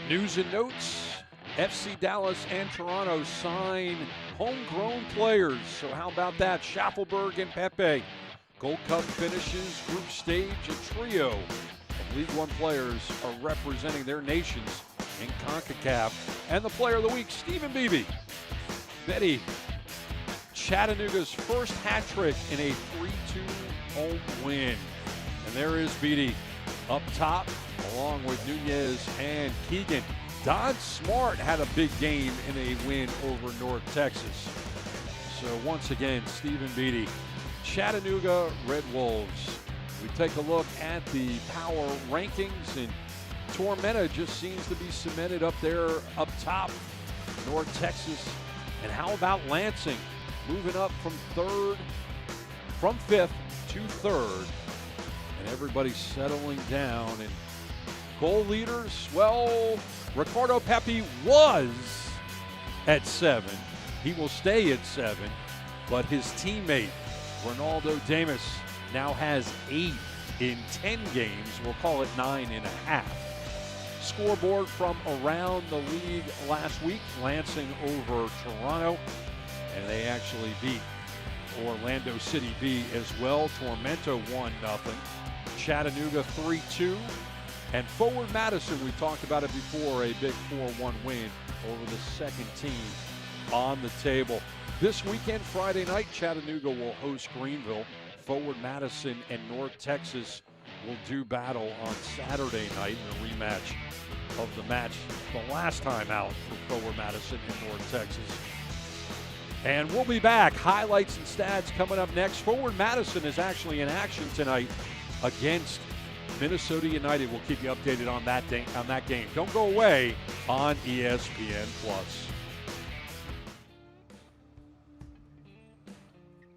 News and notes, FC Dallas and Toronto sign homegrown players. So how about that? Schaffelberg and Pepe. Gold Cup finishes group stage. A trio of League One players are representing their nations in CONCACAF. And the player of the week, Stephen Beebe. Betty, Chattanooga's first hat trick in a 3-2 home win. And there is Beatty up top, along with Nunez and Keegan. Don Smart had a big game in a win over North Texas. So once again, Stephen Beatty, Chattanooga Red Wolves. We take a look at the power rankings, and Tormenta just seems to be cemented up there up top, North Texas. And how about Lansing, moving up from fifth to third, and everybody's settling down. And goal leaders, well, Ricardo Pepi was at 7. He will stay at 7, but his teammate, Ronaldo Damas, now has 8 in 10 games. We'll call it 9.5. Scoreboard from around the league last week, Lansing over Toronto, and they actually beat Orlando City B as well. Tormenta 1-0. Chattanooga 3-2. And Forward Madison, we talked about it before, a big 4-1 win over the second team on the table. This weekend, Friday night, Chattanooga will host Greenville. Forward Madison and North Texas will do battle on Saturday night in a rematch of the match the last time out for Forward Madison and North Texas. And we'll be back. Highlights and stats coming up next. Forward Madison is actually in action tonight against Minnesota United. We'll keep you updated on that game. Don't go away on ESPN+.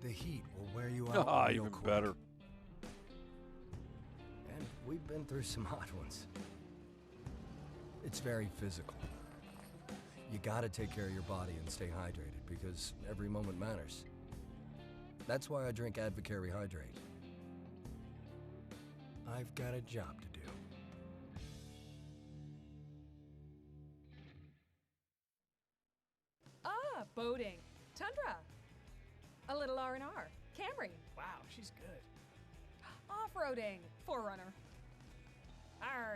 The heat will wear you out.
Even better.
And we've been through some hot ones. It's very physical. You gotta take care of your body and stay hydrated because every moment matters. That's why I drink Advocare Rehydrate. I've got a job to do.
Boating. Tundra. A little R&R. Camry.
Wow, she's good.
Off-roading. Forerunner.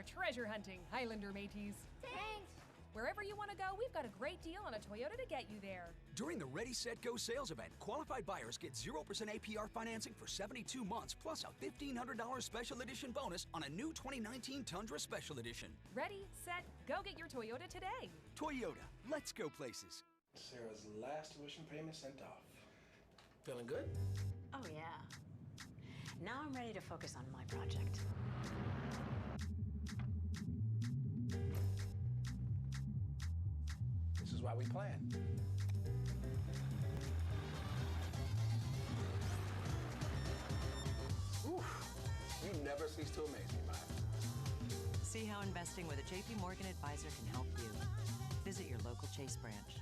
Treasure hunting. Highlander mateys.
Thanks.
Wherever you want to go, we've got a great deal on a Toyota to get you there.
During the Ready, Set, Go sales event, qualified buyers get 0% APR financing for 72 months, plus a $1,500 special edition bonus on a new 2019 Tundra Special Edition.
Ready, set, go get your Toyota today.
Toyota, let's go places.
Sarah's last tuition payment sent off. Feeling good?
Oh, yeah. Now I'm ready to focus on my project.
This is why we plan. Oof. You never cease to amaze me, Maya.
See how investing with a JP Morgan advisor can help you. Visit your local Chase branch.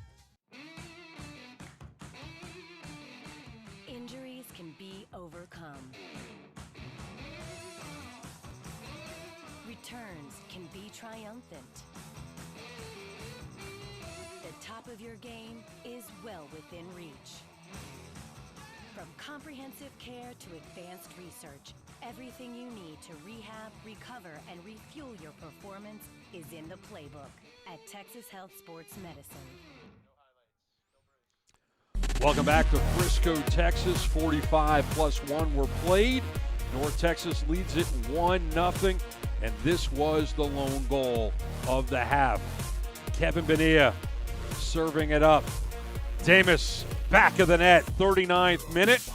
Injuries can be overcome. Returns can be triumphant. The top of your game is well within reach. From comprehensive care to advanced research, everything you need to rehab, recover, and refuel your performance is in the playbook at Texas Health Sports Medicine.
Welcome back to Frisco, Texas. 45+1 were played. North Texas leads it 1-0, and this was the lone goal of the half. Kevin Bonilla serving it up. Damus, back of the net, 39th minute.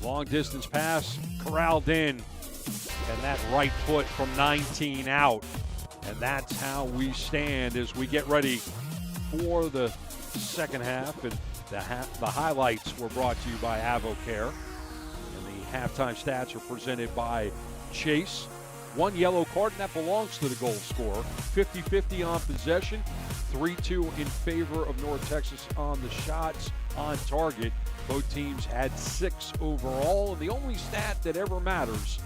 Long distance pass, corralled in, and that right foot from 19 out. And that's how we stand as we get ready for the second half. And the highlights were brought to you by Avocare. And the halftime stats are presented by Chase. One yellow card, and that belongs to the goal scorer. 50-50 on possession. 3-2 in favor of North Texas on the shots on target. Both teams had 6 overall, and the only stat that ever matters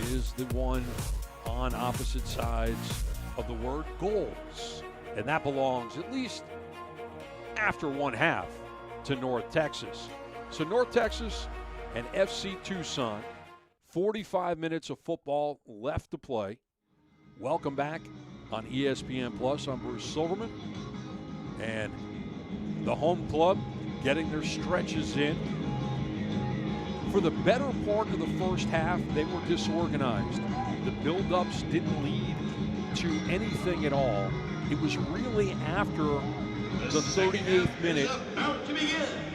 is the one on opposite sides of the word goals. And that belongs, at least after one half, to North Texas. So North Texas and FC Tucson, 45 minutes of football left to play. Welcome back on ESPN Plus. I'm Bruce Silverman. And the home club getting their stretches in. For the better part of the first half, they were disorganized. The build-ups didn't lead to anything at all. It was really after the 38th minute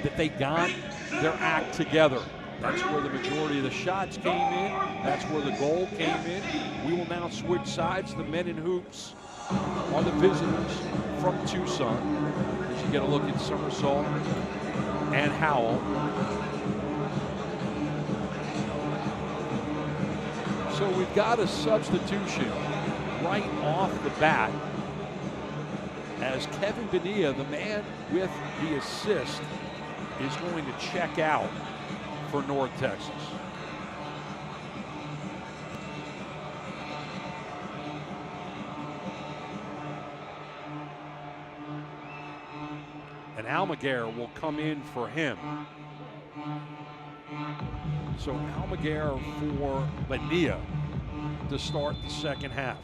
that they got their act together. That's where the majority of the shots came in. That's where the goal came in. We will now switch sides. The men in hoops are the visitors from Tucson. As you get a look at Somersault and Howell. So we've got a substitution right off the bat as Kevin Bonilla, the man with the assist, is going to check out for North Texas. And Almaguer will come in for him. So Almaguer for Bonilla to start the second half.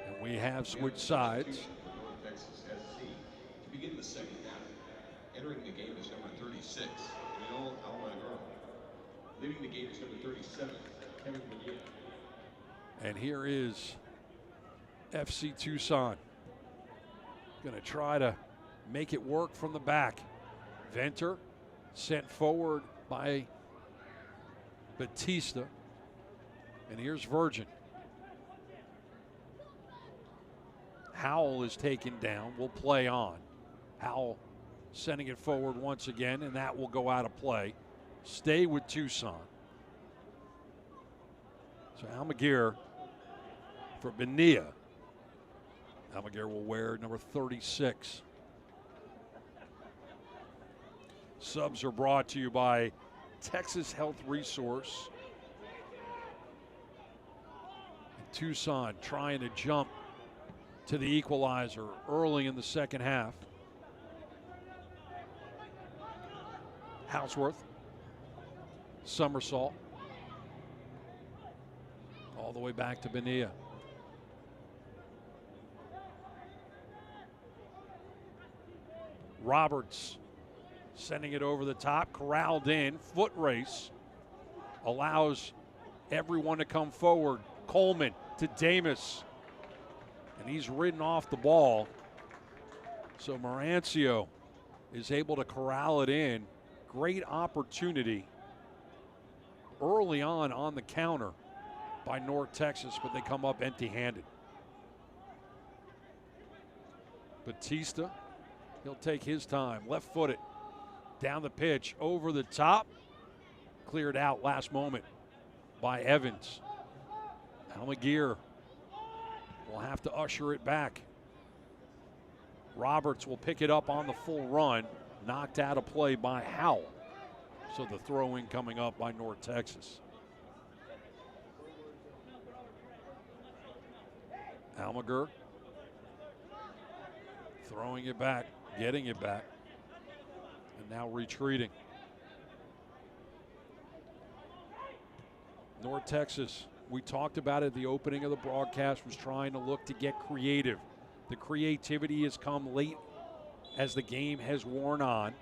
And we have switched sides.
To begin the second half, entering the game is number 36, Leon Almaguer. Leaving the game is number 37, Kevin Bonilla.
And here is FC Tucson. Going to try to make it work from the back. Venter sent forward by Batista. And here's Virgin. Howell is taken down. Will play on. Howell sending it forward once again, and that will go out of play. Stay with Tucson. So Almaguer for Bonilla. Almaguer will wear number 36. Subs are brought to you by Texas Health Resource. Tucson trying to jump to the equalizer early in the second half. Houseworth, somersault, all the way back to Bonilla. Roberts sending it over the top, corralled in, foot race, allows everyone to come forward. Coleman to Damus, and he's ridden off the ball. So Marancio is able to corral it in. Great opportunity early on the counter by North Texas, but they come up empty-handed. Batista, he'll take his time, left-footed, down the pitch, over the top, cleared out last moment by Evans. Almaguer will have to usher it back. Roberts will pick it up on the full run, knocked out of play by Howell. So the throw-in coming up by North Texas. Almaguer throwing it back, getting it back, and now retreating. North Texas, we talked about it at the opening of the broadcast, was trying to look to get creative. The creativity has come late as the game has worn on.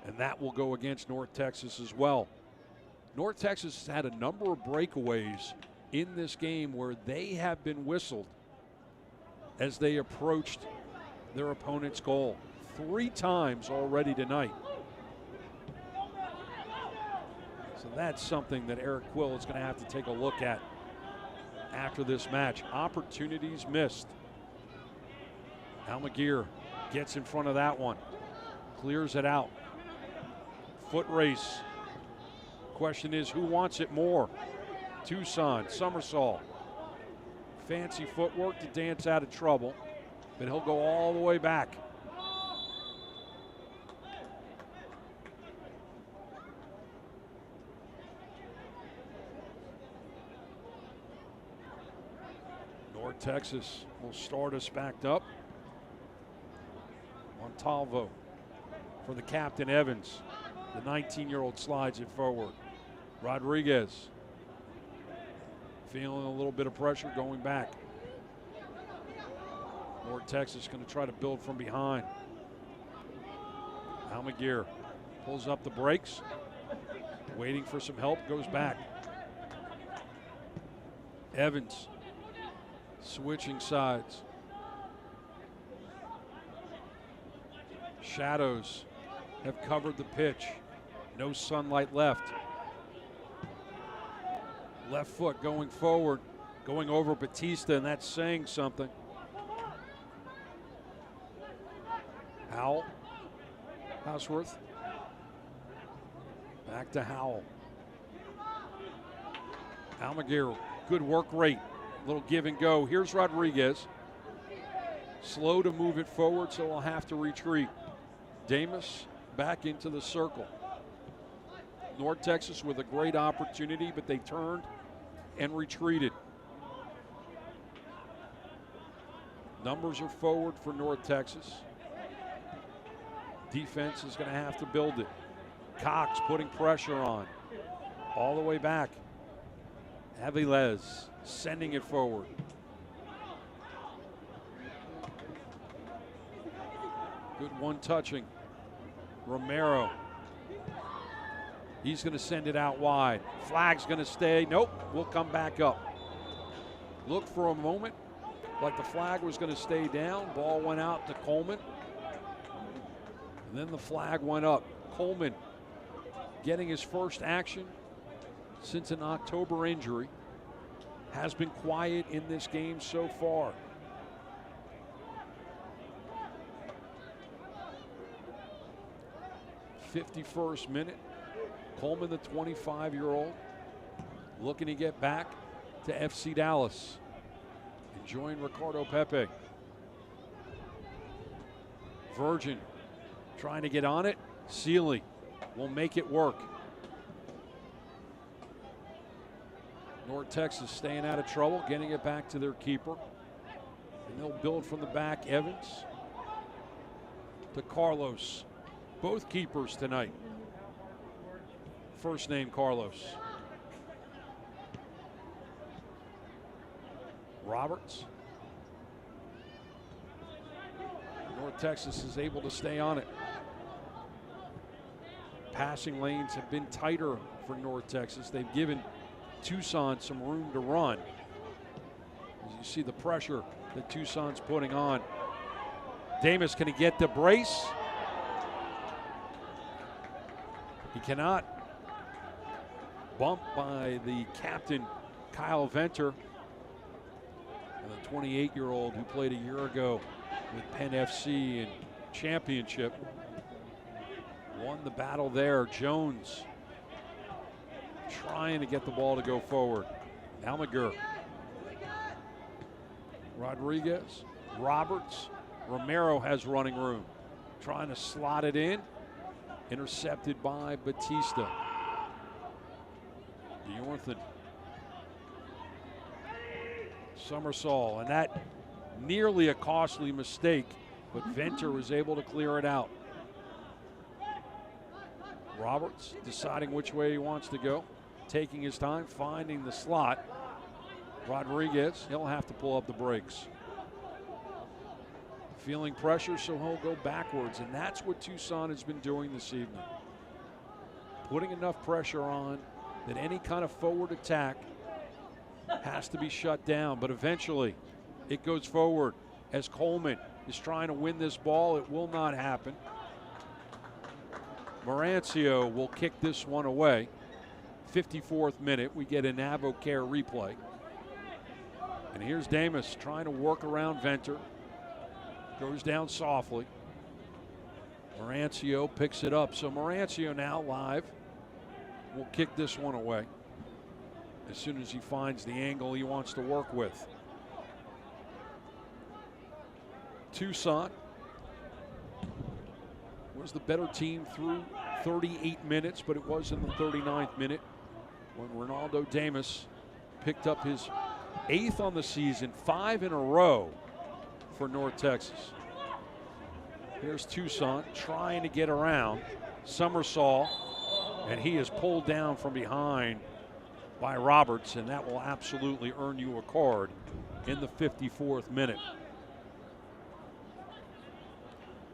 And that will go against North Texas as well. North Texas has had a number of breakaways in this game where they have been whistled as they approached their opponent's goal 3 times already tonight. So that's something that Eric Quill is going to have to take a look at after this match. Opportunities missed. Almaguer gets in front of that one, clears it out. Foot race. Question is, who wants it more? Tucson, somersault. Fancy footwork to dance out of trouble, but he'll go all the way back. North Texas will start us backed up. Montalvo for the captain, Evans. The 19-year-old slides it forward. Rodriguez feeling a little bit of pressure going back. North Texas going to try to build from behind. Almaguer pulls up the brakes, waiting for some help, goes back. Evans switching sides. Shadows have covered the pitch. No sunlight left. Left foot going forward, going over Batista, and that's saying something. Howell, Houseworth, back to Howell. Almaguer, good work rate, little give and go. Here's Rodriguez, slow to move it forward, so we'll have to retreat. Damus back into the circle. North Texas with a great opportunity, but they turned and retreated. Numbers are forward for North Texas. Defense is going to have to build it. Cox putting pressure on. All the way back. Avilés sending it forward. Good one touching. Romero. He's going to send it out wide. Flag's going to stay. Nope, we'll come back up. Look for a moment like the flag was going to stay down. Ball went out to Coleman. And then the flag went up. Coleman getting his first action since an October injury. Has been quiet in this game so far. '51st minute. Coleman, the 25-year-old, looking to get back to FC Dallas. Enjoying Ricardo Pepe. Virgin trying to get on it. Sealy will make it work. North Texas staying out of trouble, getting it back to their keeper. And they'll build from the back. Evans to Carlos. Both keepers tonight. First name Carlos. Roberts. North Texas is able to stay on it. Passing lanes have been tighter for North Texas. They've given Tucson some room to run. As you see the pressure that Tucson's putting on. Damus, can he get the brace? He cannot. Bumped by the captain, Kyle Venter, the 28-year-old who played a year ago with Penn FC in championship. Won the battle there. Jones trying to get the ball to go forward. Almaguer. Rodriguez. Roberts. Romero has running room. Trying to slot it in. Intercepted by Batista. Bjornthen. Summersall, and that nearly a costly mistake, but Venter was able to clear it out. Roberts deciding which way he wants to go, taking his time, finding the slot. Rodriguez, he'll have to pull up the brakes. Feeling pressure, so he'll go backwards, and that's what Tucson has been doing this evening. Putting enough pressure on that any kind of forward attack has to be shut down, but eventually it goes forward as Coleman is trying to win this ball. It will not happen. Marancio will kick this one away. 54th minute, we get an AvoCare replay. And here's Damus trying to work around Venter. Goes down softly. Marancio picks it up. So Marancio now live will kick this one away as soon as he finds the angle he wants to work with. Tucson was the better team through 38 minutes, but it was in the 39th minute when Ronaldo Damus picked up his 8th on the season, 5 in a row for North Texas. Here's Tucson trying to get around. Summersall, and he is pulled down from behind by Roberts, and that will absolutely earn you a card in the 54th minute.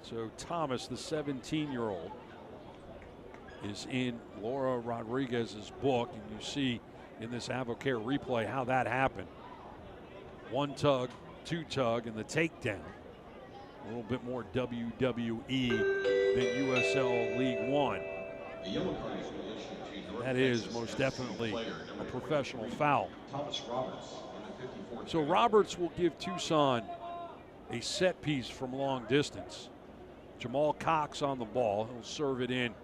So Thomas, the 17-year-old, is in Laura Rodriguez's book, and you see in this AvoCare replay how that happened. One tug, two tug, and the takedown. A little bit more WWE than USL League One. That is most definitely a professional foul.
Thomas Roberts,
so Roberts will give Tucson a set piece from long distance. Jamal Cox on the ball. He'll serve it in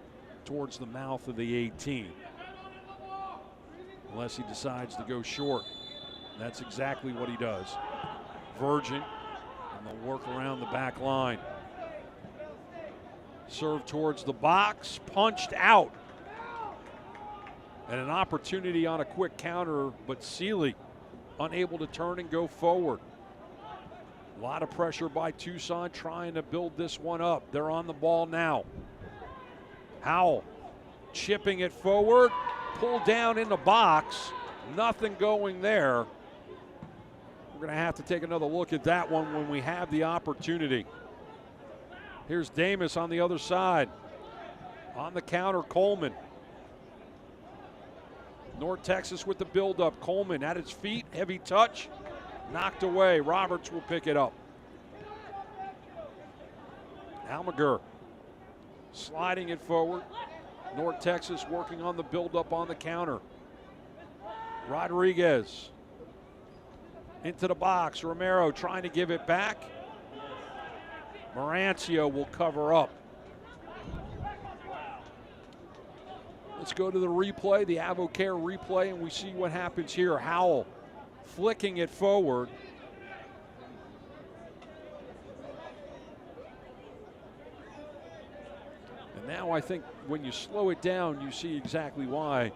towards the mouth of the 18. Unless he decides to go short. That's exactly what he does. Virgin, and they'll work around the back line. Serve towards the box, punched out. And an opportunity on a quick counter, but Sealy unable to turn and go forward. A lot of pressure by Tucson trying to build this one up. They're on the ball now. Howell chipping it forward, pulled down in the box. Nothing going there. We're going to have to take another look at that one when we have the opportunity. Here's Damus on the other side. On the counter, Coleman. North Texas with the buildup. Coleman at his feet, heavy touch, knocked away. Roberts will pick it up. Almaguer sliding it forward. North Texas working on the buildup on the counter. Rodriguez into the box. Romero trying to give it back. Marancio will cover up. Let's go to the replay, the AvoCare replay, and we see what happens here. Howell flicking it forward. And now I think when you slow it down, you see exactly why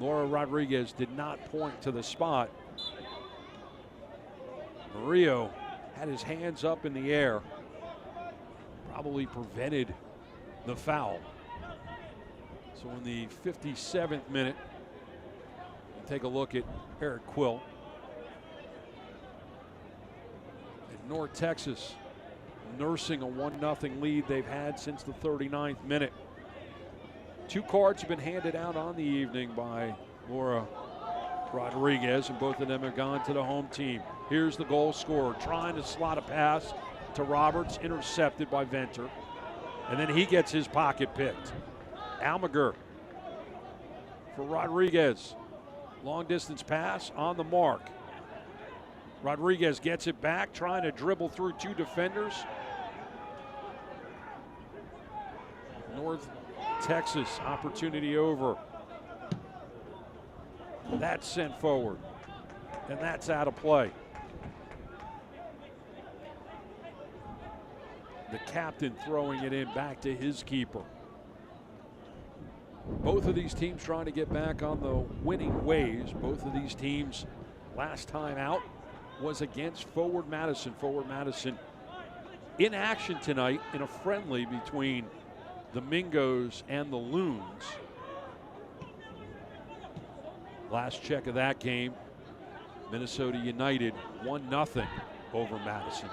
Laura Rodriguez did not point to the spot. Murillo had his hands up in the air, probably prevented the foul. So in the 57th minute, we'll take a look at Eric Quill. And North Texas nursing a 1-0 lead they've had since the 39th minute. 2 cards have been handed out on the evening by Laura Rodriguez, and both of them have gone to the home team. Here's the goal scorer trying to slot a pass to Roberts, intercepted by Venter. And then he gets his pocket picked. Almager for Rodriguez. Long distance pass on the mark. Rodriguez gets it back, trying to dribble through 2 defenders. North Texas opportunity over. That's sent forward, and that's out of play. The captain throwing it in back to his keeper. Both of these teams trying to get back on the winning ways. Both of these teams last time out was against Forward Madison. Forward Madison in action tonight in a friendly between the Mingos and the Loons. Last check of that game, Minnesota United 1-0 over Madison.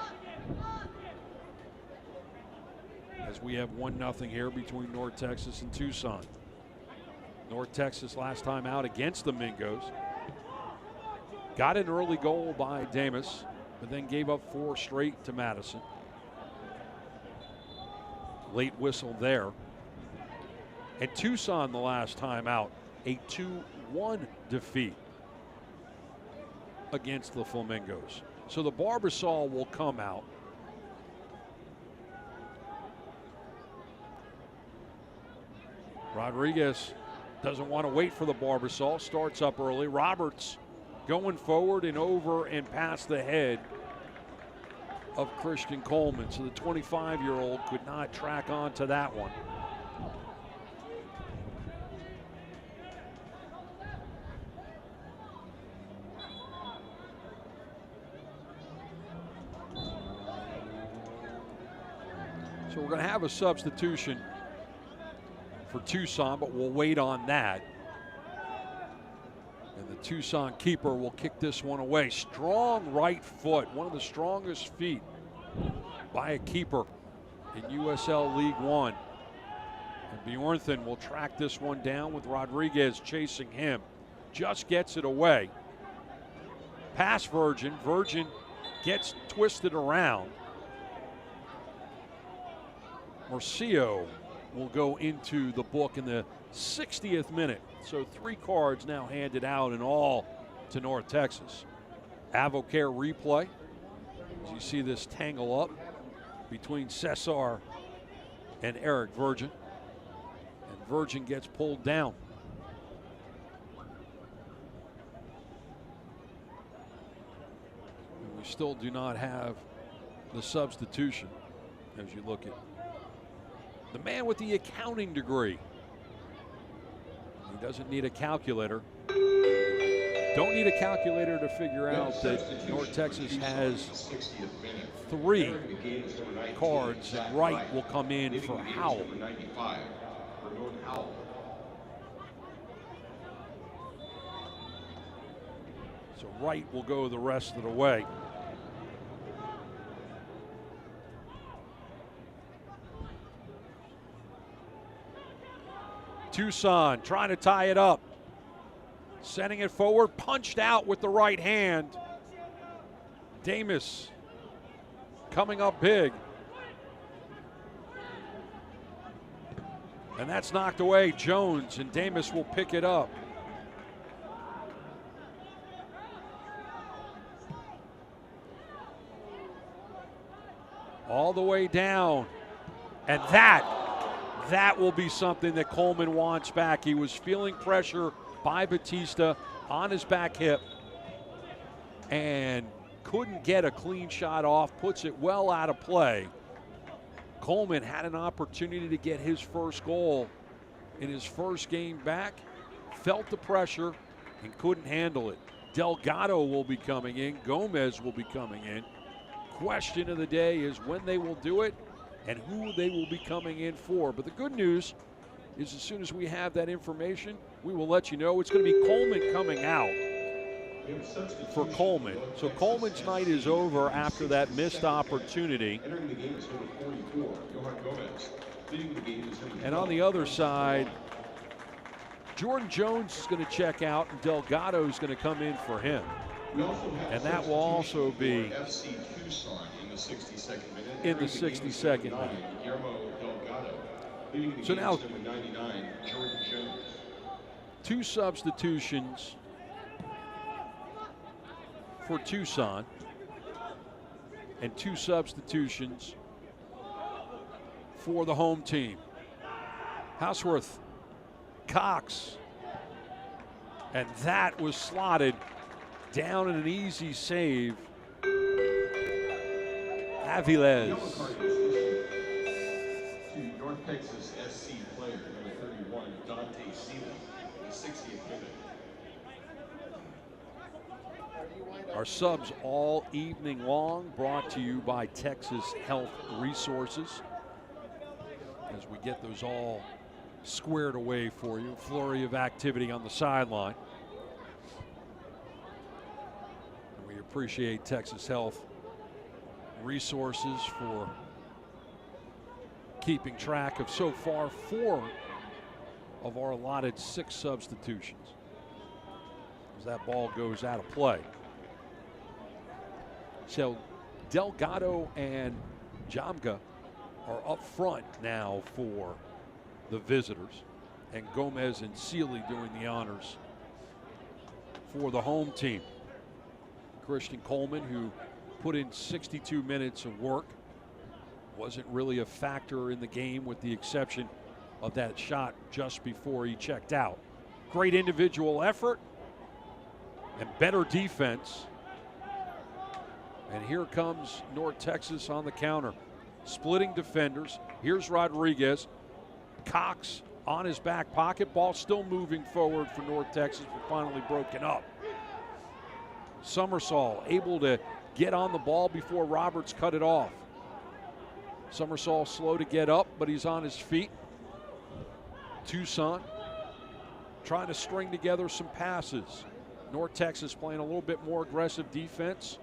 As we have 1-0 here between North Texas and Tucson. North Texas last time out against the Mingos. Got an early goal by Damas, but then gave up 4 straight to Madison. Late whistle there. And Tucson the last time out, a 2-1 defeat against the Flamingos. So the Barbasol will come out. Rodriguez doesn't want to wait for the Barbasol, starts up early. Roberts going forward and over and past the head of Christian Coleman. So the 25-year-old could not track on to that one. So we're going to have a substitution for Tucson, but we'll wait on that. And the Tucson keeper will kick this one away. Strong right foot, one of the strongest feet by a keeper in USL League One. And Bjornthen will track this one down with Rodriguez chasing him. Just gets it away. Pass Virgin. Virgin gets twisted around. Murcio will go into the book in the 60th minute. So 3 cards now handed out in all to North Texas. AvoCare replay. As you see this tangle up between Cesar and Eric Virgin. And Virgin gets pulled down. And we still do not have the substitution as you look at the man with the accounting degree. He doesn't need a calculator. Don't need a calculator to figure out that North Texas has 3 cards, and Wright will come in for Howell. So Wright will go the rest of the way. Tucson trying to tie it up. Sending it forward, punched out with the right hand. Damas coming up big. And that's knocked away. Jones, and Damas will pick it up. All the way down. And That will be something that Coleman wants back. He was feeling pressure by Batista on his back hip and couldn't get a clean shot off, puts it well out of play. Coleman had an opportunity to get his first goal in his first game back, felt the pressure and couldn't handle it. Delgado will be coming in, Gomez will be coming in. Question of the day is when they will do it and who they will be coming in for. But the good news is as soon as we have that information, we will let you know. It's going to be Coleman coming out for Coleman. So Coleman's night is over after that missed opportunity. And on the other side, Jordan Jones is going to check out and Delgado is going to come in for him. And that will also be
FC Tucson in the 62nd minute.
in the 62nd minute. So now,
99, Jordan Jones.
2 substitutions for Tucson and 2 substitutions for the home team. Houseworth, Cox, and that was slotted down in an easy save. Aviles.
To North Texas SC player, number 31, Dante Seeley, in the 60th minute.
Our subs all evening long, brought to you by Texas Health Resources. As we get those all squared away for you, flurry of activity on the sideline. And we appreciate Texas Health Resources for keeping track of so far 4 of our allotted 6 substitutions as that ball goes out of play. So Delgado and Jamga are up front now for the visitors, and Gomez and Seeley doing the honors for the home team. Christian Coleman, who put in 62 minutes of work, wasn't really a factor in the game with the exception of that shot just before he checked out. Great individual effort and better defense. And here comes North Texas on the counter. Splitting defenders. Here's Rodriguez. Cox on his back pocket. Ball still moving forward for North Texas, but finally broken up. Summersall able to get on the ball before Roberts cut it off. Summersall slow to get up, but he's on his feet. Tucson trying to string together some passes. North Texas playing a little bit more aggressive defense,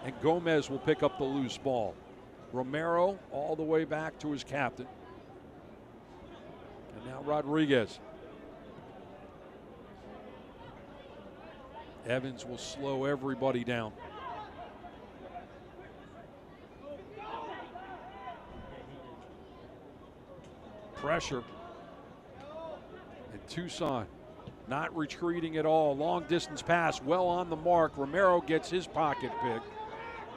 and Gomez will pick up the loose ball. Romero all the way back to his captain. And now Rodriguez. Evans will slow everybody down. Pressure. And Tucson not retreating at all. Long distance pass, well on the mark. Romero gets his pocket pick.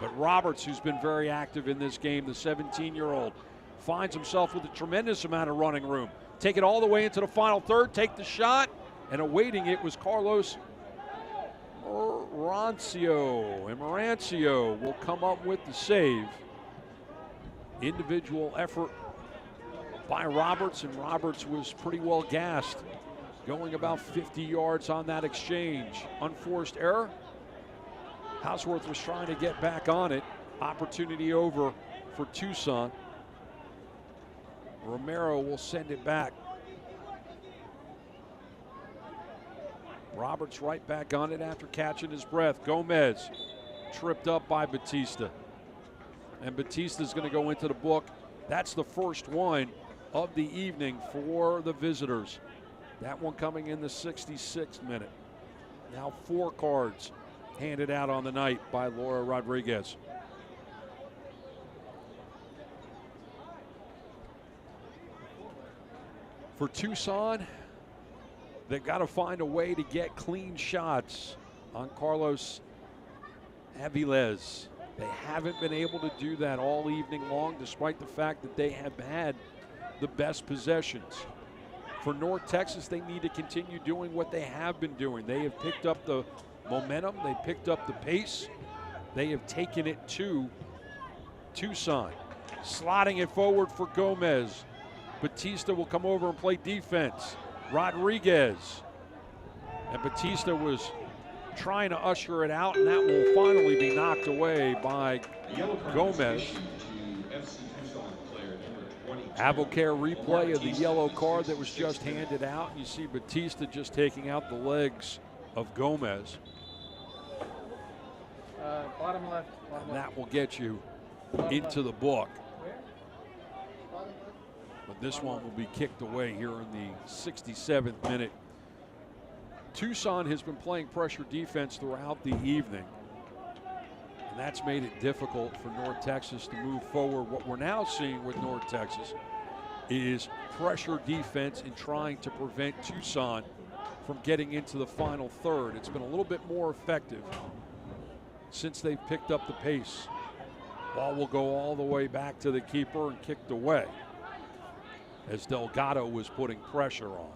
But Roberts, who's been very active in this game, the 17-year-old, finds himself with a tremendous amount of running room. Take it all the way into the final third, take the shot, and awaiting it was Carlos Marancio. And Marancio will come up with the save. Individual effort by Roberts, and Roberts was pretty well gassed, going about 50 yards on that exchange. Unforced error. Houseworth was trying to get back on it. Opportunity over for Tucson. Romero will send it back. Roberts right back on it after catching his breath. Gomez tripped up by Batista. And Batista's going to go into the book. That's the first one of the evening for the visitors. That one coming in the 66th minute. Now 4 cards handed out on the night by Laura Rodriguez. For Tucson, they've got to find a way to get clean shots on Carlos Aviles. They haven't been able to do that all evening long, despite the fact that they have had the best possessions. For North Texas, they need to continue doing what they have been doing. They have picked up the momentum. They picked up the pace. They have taken it to Tucson. Slotting it forward for Gomez. Batista will come over and play defense. Rodriguez. And Batista was trying to usher it out, and that will finally be knocked away by Gomez. AvoCare replay of the yellow card that was just handed out. You see Batista just taking out the legs of Gomez.
Bottom left.
And that will get you into the book. But this one will be kicked away here in the 67th minute. Tucson has been playing pressure defense throughout the evening. And that's made it difficult for North Texas to move forward. What we're now seeing with North Texas is pressure defense and trying to prevent Tucson from getting into the final third. It's been a little bit more effective since they've picked up the pace. Ball will go all the way back to the keeper and kicked away as Delgado was putting pressure on.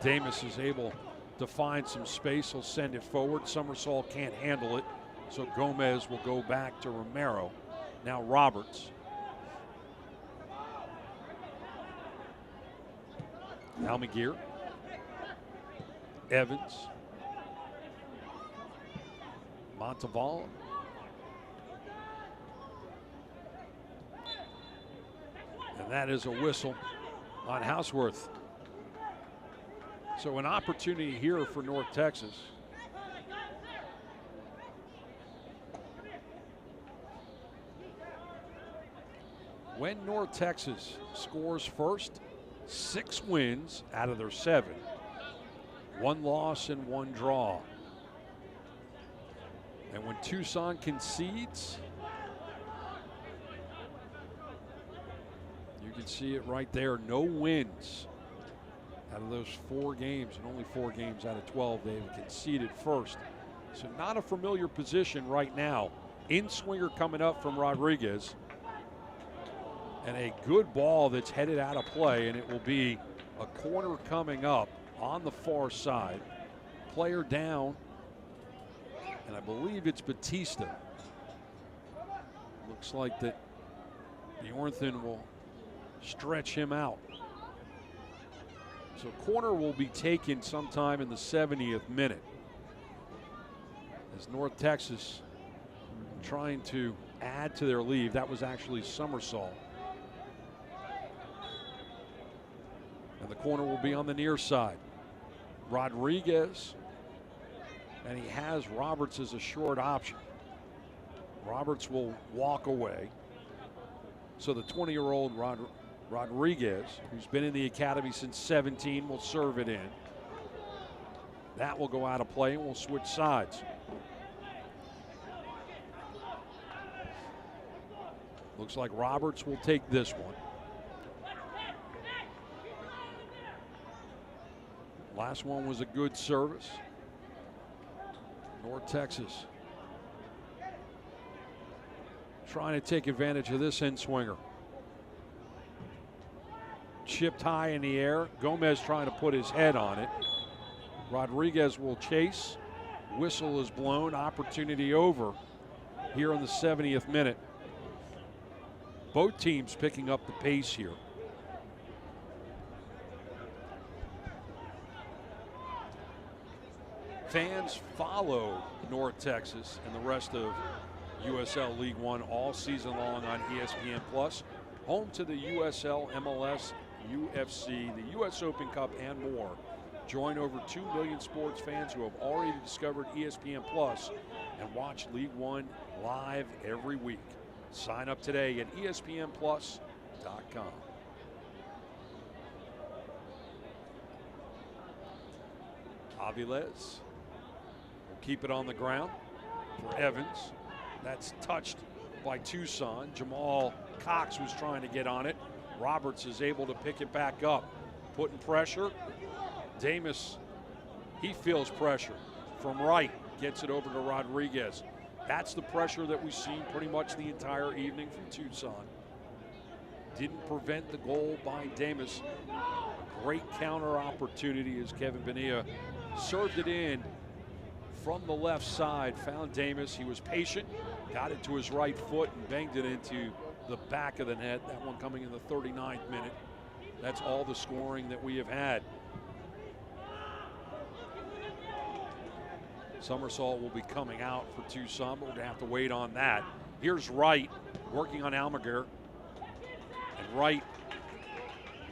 Davis is able to find some space. He'll send it forward. Somersault can't handle it, so Gomez will go back to Romero. Now Roberts. Almaguer. Evans. Monteval. And that is a whistle on Houseworth. So an opportunity here for North Texas. When North Texas scores first, 6 wins out of their 7. 1 loss and 1 draw. And when Tucson concedes, you can see it right there, no wins out of those 4 games, and only 4 games out of 12 they've conceded first. So not a familiar position right now. In-swinger coming up from Rodriguez. And a good ball that's headed out of play, and it will be a corner coming up on the far side. Player down, and I believe it's Batista. Looks like that Bjornson will stretch him out. So corner will be taken sometime in the 70th minute as North Texas trying to add to their lead. That was actually Somersault. And the corner will be on the near side. Rodriguez, and he has Roberts as a short option. Roberts will walk away. So the 20-year-old Rodriguez, who's been in the academy since 17, will serve it in. That will go out of play, and we'll switch sides. Looks like Roberts will take this one. Last one was a good service. North Texas trying to take advantage of this end swinger. Chipped high in the air. Gomez trying to put his head on it. Rodriguez will chase. Whistle is blown. Opportunity over here in the 70th minute. Both teams picking up the pace here. Fans follow North Texas and the rest of USL League One all season long on ESPN Plus. Home to the USL, MLS, UFC, the US Open Cup, and more. Join over 2 million sports fans who have already discovered ESPN Plus and watch League One live every week. Sign up today at ESPNplus.com. Aviles will keep it on the ground for Evans. That's touched by Tucson. Jamal Cox was trying to get on it. Roberts is able to pick it back up. Putting pressure. Davis, he feels pressure from right. Gets it over to Rodriguez. That's the pressure that we've seen pretty much the entire evening from Tucson. Didn't prevent the goal by Damas. Great counter opportunity as Kevin Bonilla served it in from the left side, found Damas. He was patient, got it to his right foot and banged it into the back of the net. That one coming in the 39th minute. That's all the scoring that we have had. Somersault will be coming out for Tucson, but we're gonna have to wait on that. Here's Wright working on Almaguer. And Wright,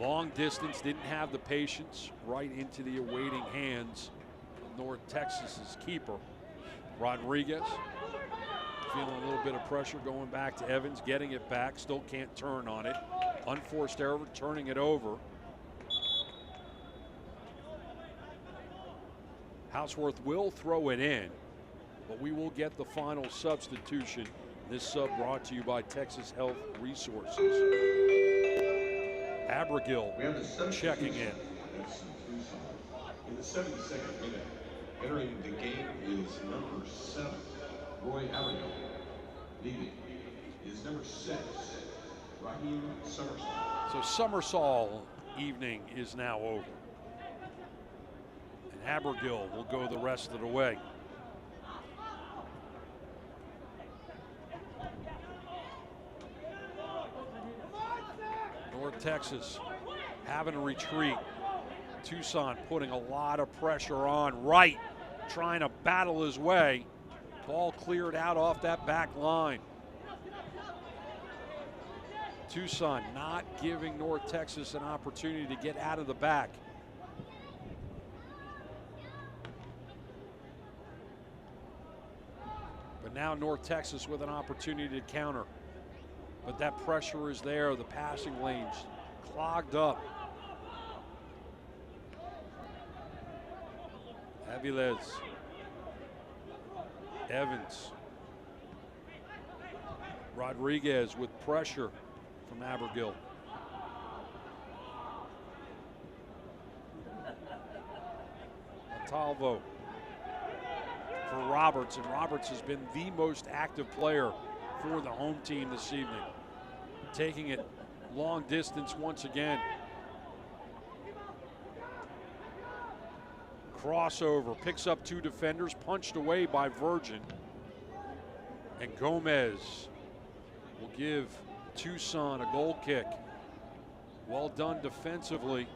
long distance, didn't have the patience. Right into the awaiting hands of North Texas's keeper. Rodriguez feeling a little bit of pressure going back to Evans, getting it back, still can't turn on it. Unforced error, turning it over. Houseworth will throw it in, but we will get the final substitution. This sub brought to you by Texas Health Resources. Abergill checking in.
In the 72nd minute, entering the game is number 7, Roy Abergill. Leaving is number 6, Raheem Somersault.
So Somersault evening is now over. Abergill will go the rest of the way. North Texas having a retreat. Tucson putting a lot of pressure on. Wright trying to battle his way. Ball cleared out off that back line. Tucson not giving North Texas an opportunity to get out of the back. But now North Texas with an opportunity to counter. But that pressure is there. The passing lanes clogged up. Aviles. Evans. Rodriguez with pressure from Abergill. Montalvo for Roberts, and Roberts has been the most active player for the home team this evening. Taking it long distance once again. Crossover, picks up 2 defenders, punched away by Virgin. And Gomez will give Tucson a goal kick. Well done defensively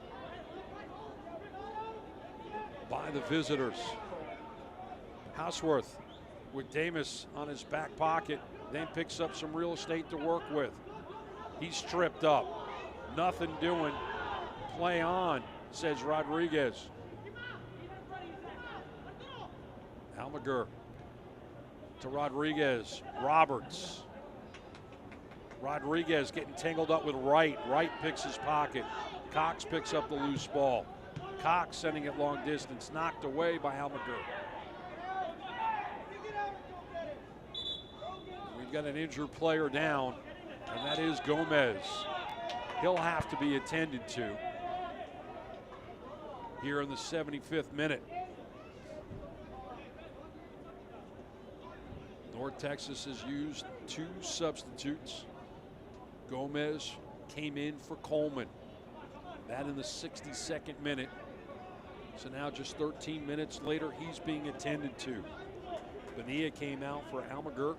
by the visitors. Houseworth with Damas on his back pocket, then picks up some real estate to work with. He's tripped up. Nothing doing. Play on, says Rodriguez. Almaguer to Rodriguez. Roberts. Rodriguez getting tangled up with Wright. Wright picks his pocket. Cox picks up the loose ball. Cox sending it long distance, knocked away by Almaguer. We've got an injured player down, and that is Gomez. He'll have to be attended to here in the 75th minute. North Texas has used 2 substitutes. Gomez came in for Coleman. That in the 62nd minute. So now just 13 minutes later, he's being attended to. Bonilla came out for Almaguer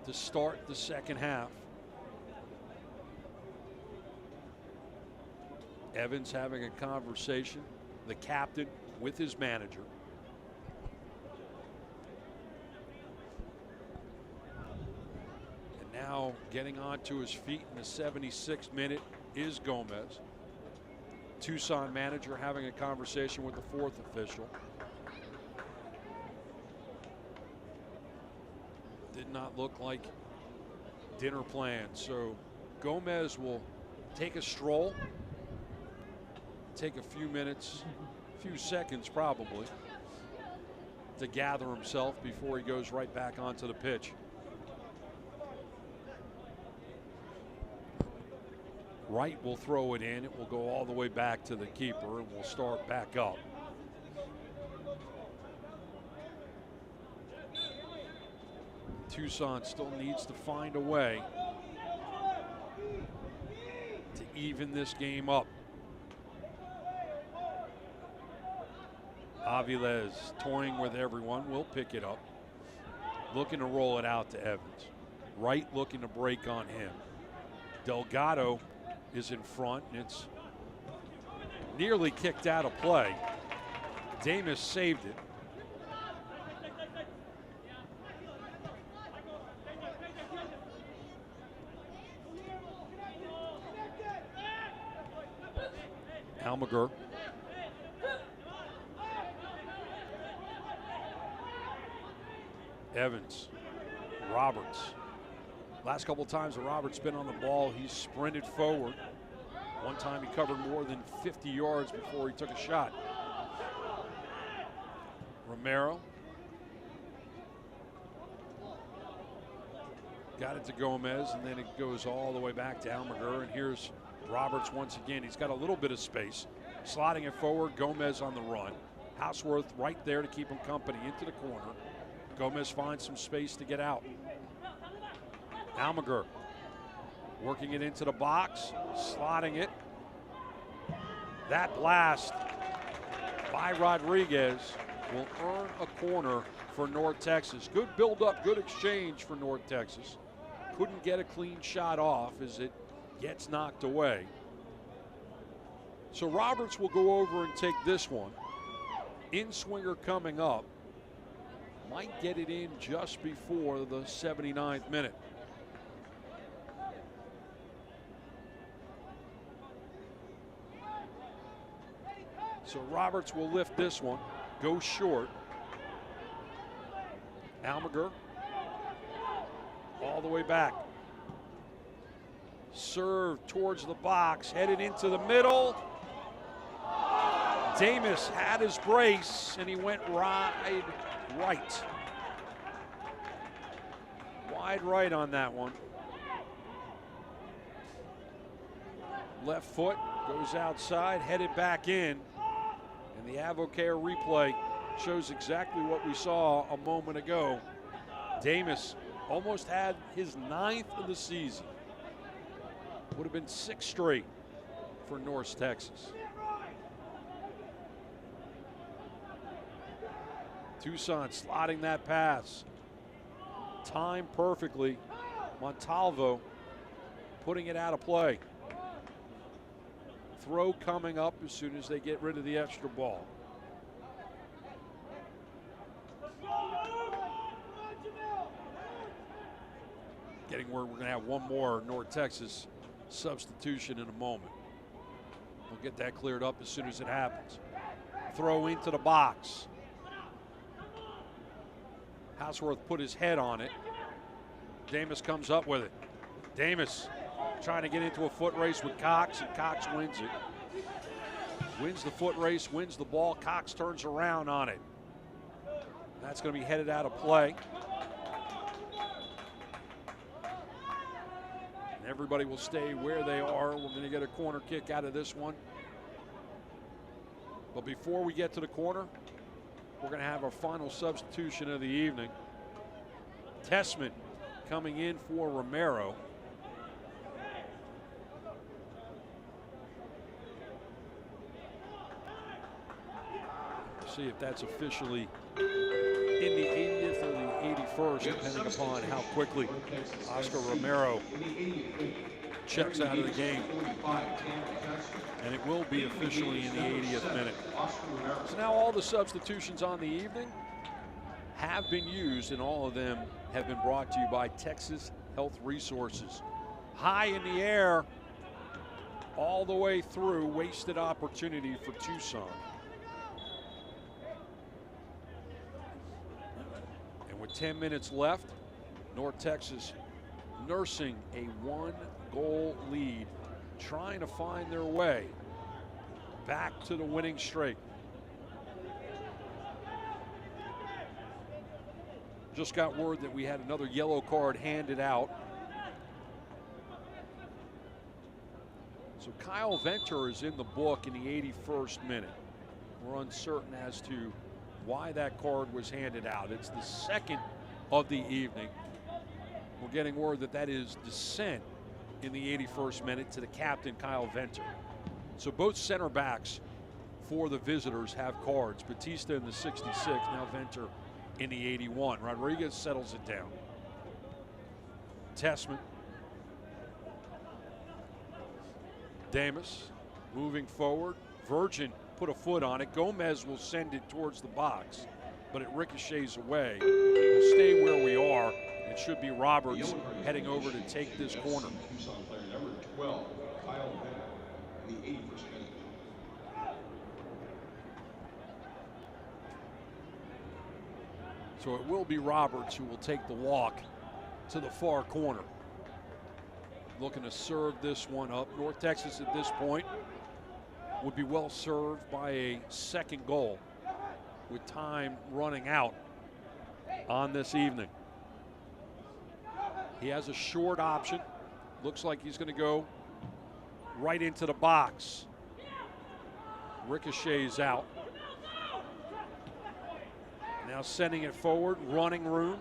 to start the second half. Evans having a conversation, the captain with his manager. And now getting onto his feet in the 76th minute is Gomez. Tucson manager having a conversation with the 4th official. Did not look like dinner plans. So Gomez will take a stroll, take a few minutes, a few seconds probably, to gather himself before he goes right back onto the pitch. Wright will throw it in. It will go all the way back to the keeper, and we'll start back up. Tucson still needs to find a way to even this game up. Aviles toying with everyone, will pick it up. Looking to roll it out to Evans. Wright looking to break on him. Delgado is in front, and it's nearly kicked out of play. Davis saved it. Almaguer. Evans. Roberts. Last couple times that Roberts been on the ball, he's sprinted forward. One time he covered more than 50 yards before he took a shot. Romero. Got it to Gomez, and then it goes all the way back to Almaguer. And here's Roberts once again. He's got a little bit of space. Slotting it forward, Gomez on the run. Houseworth right there to keep him company into the corner. Gomez finds some space to get out. Almaguer working it into the box, slotting it. That blast by Rodriguez will earn a corner for North Texas. Good build-up, good exchange for North Texas. Couldn't get a clean shot off as it gets knocked away. So Roberts will go over and take this one. In-swinger coming up. Might get it in just before the 79th minute. So Roberts will lift this one, go short. Almaguer all the way back. Serve towards the box, headed into the middle. Davis had his brace and he went wide right. Wide right on that one. Left foot goes outside, headed back in. And the AvoCare replay shows exactly what we saw a moment ago. Davis almost had his 9th of the season. Would have been 6 straight for North Texas. Tucson slotting that pass. Timed perfectly. Montalvo putting it out of play. Throw coming up as soon as they get rid of the extra ball. Getting where we're going to have one more North Texas substitution in a moment. We'll get that cleared up as soon as it happens. Throw into the box. Houseworth put his head on it. Davis comes up with it. Davis trying to get into a foot race with Cox, and Cox wins it. Wins the foot race, wins the ball. Cox turns around on it. That's going to be headed out of play. And everybody will stay where they are. We're going to get a corner kick out of this one. But before we get to the corner, we're going to have our final substitution of the evening. Tessman coming in for Romero. See if that's officially in the 80th or the 81st, depending upon how quickly Oscar Romero checks out of the game. And it will be officially in the 80th minute. So now all the substitutions on the evening have been used, and all of them have been brought to you by Texas Health Resources. High in the air, all the way through, wasted opportunity for Tucson. And with 10 minutes left, North Texas nursing a 1-goal lead, trying to find their way back to the winning streak. Just got word that we had another yellow card handed out. So Kyle Venter is in the book in the 81st minute. We're uncertain as to why that card was handed out. It's the second of the evening. We're getting word that that is dissent in the 81st minute to the captain, Kyle Venter. So both center backs for the visitors have cards. Batista in the 66, now Venter in the 81. Rodriguez settles it down. Tessman. Damas moving forward. Virgin put a foot on it. Gomez will send it towards the box, but it ricochets away. We'll stay where we are. It should be Roberts heading over to take this corner.
Tucson player number 12, Kyle Bennett, in the 81st minute.
So it will be Roberts who will take the walk to the far corner. Looking to serve this one up. North Texas at this point would be well served by a second goal with time running out on this evening. He has a short option. Looks like he's going to go right into the box. Ricochets out. Now sending it forward, running room.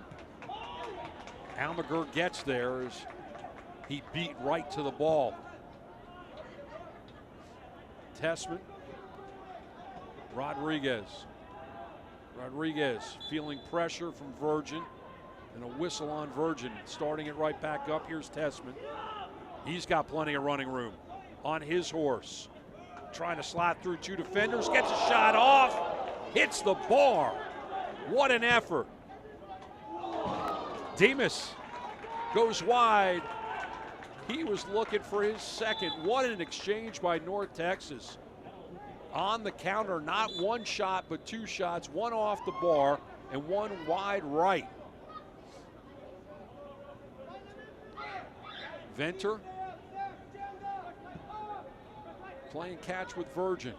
Almaguer gets there as he beat right to the ball. Tessman. Rodriguez. Rodriguez feeling pressure from Virgin. And a whistle on Virgin, starting it right back up. Here's Tessman. He's got plenty of running room on his horse. Trying to slide through two defenders, gets a shot off, hits the bar. What an effort. Demas goes wide. He was looking for his second. What an exchange by North Texas. On the counter, not one shot, but two shots, one off the bar and one wide right. Venter playing catch with Virgin.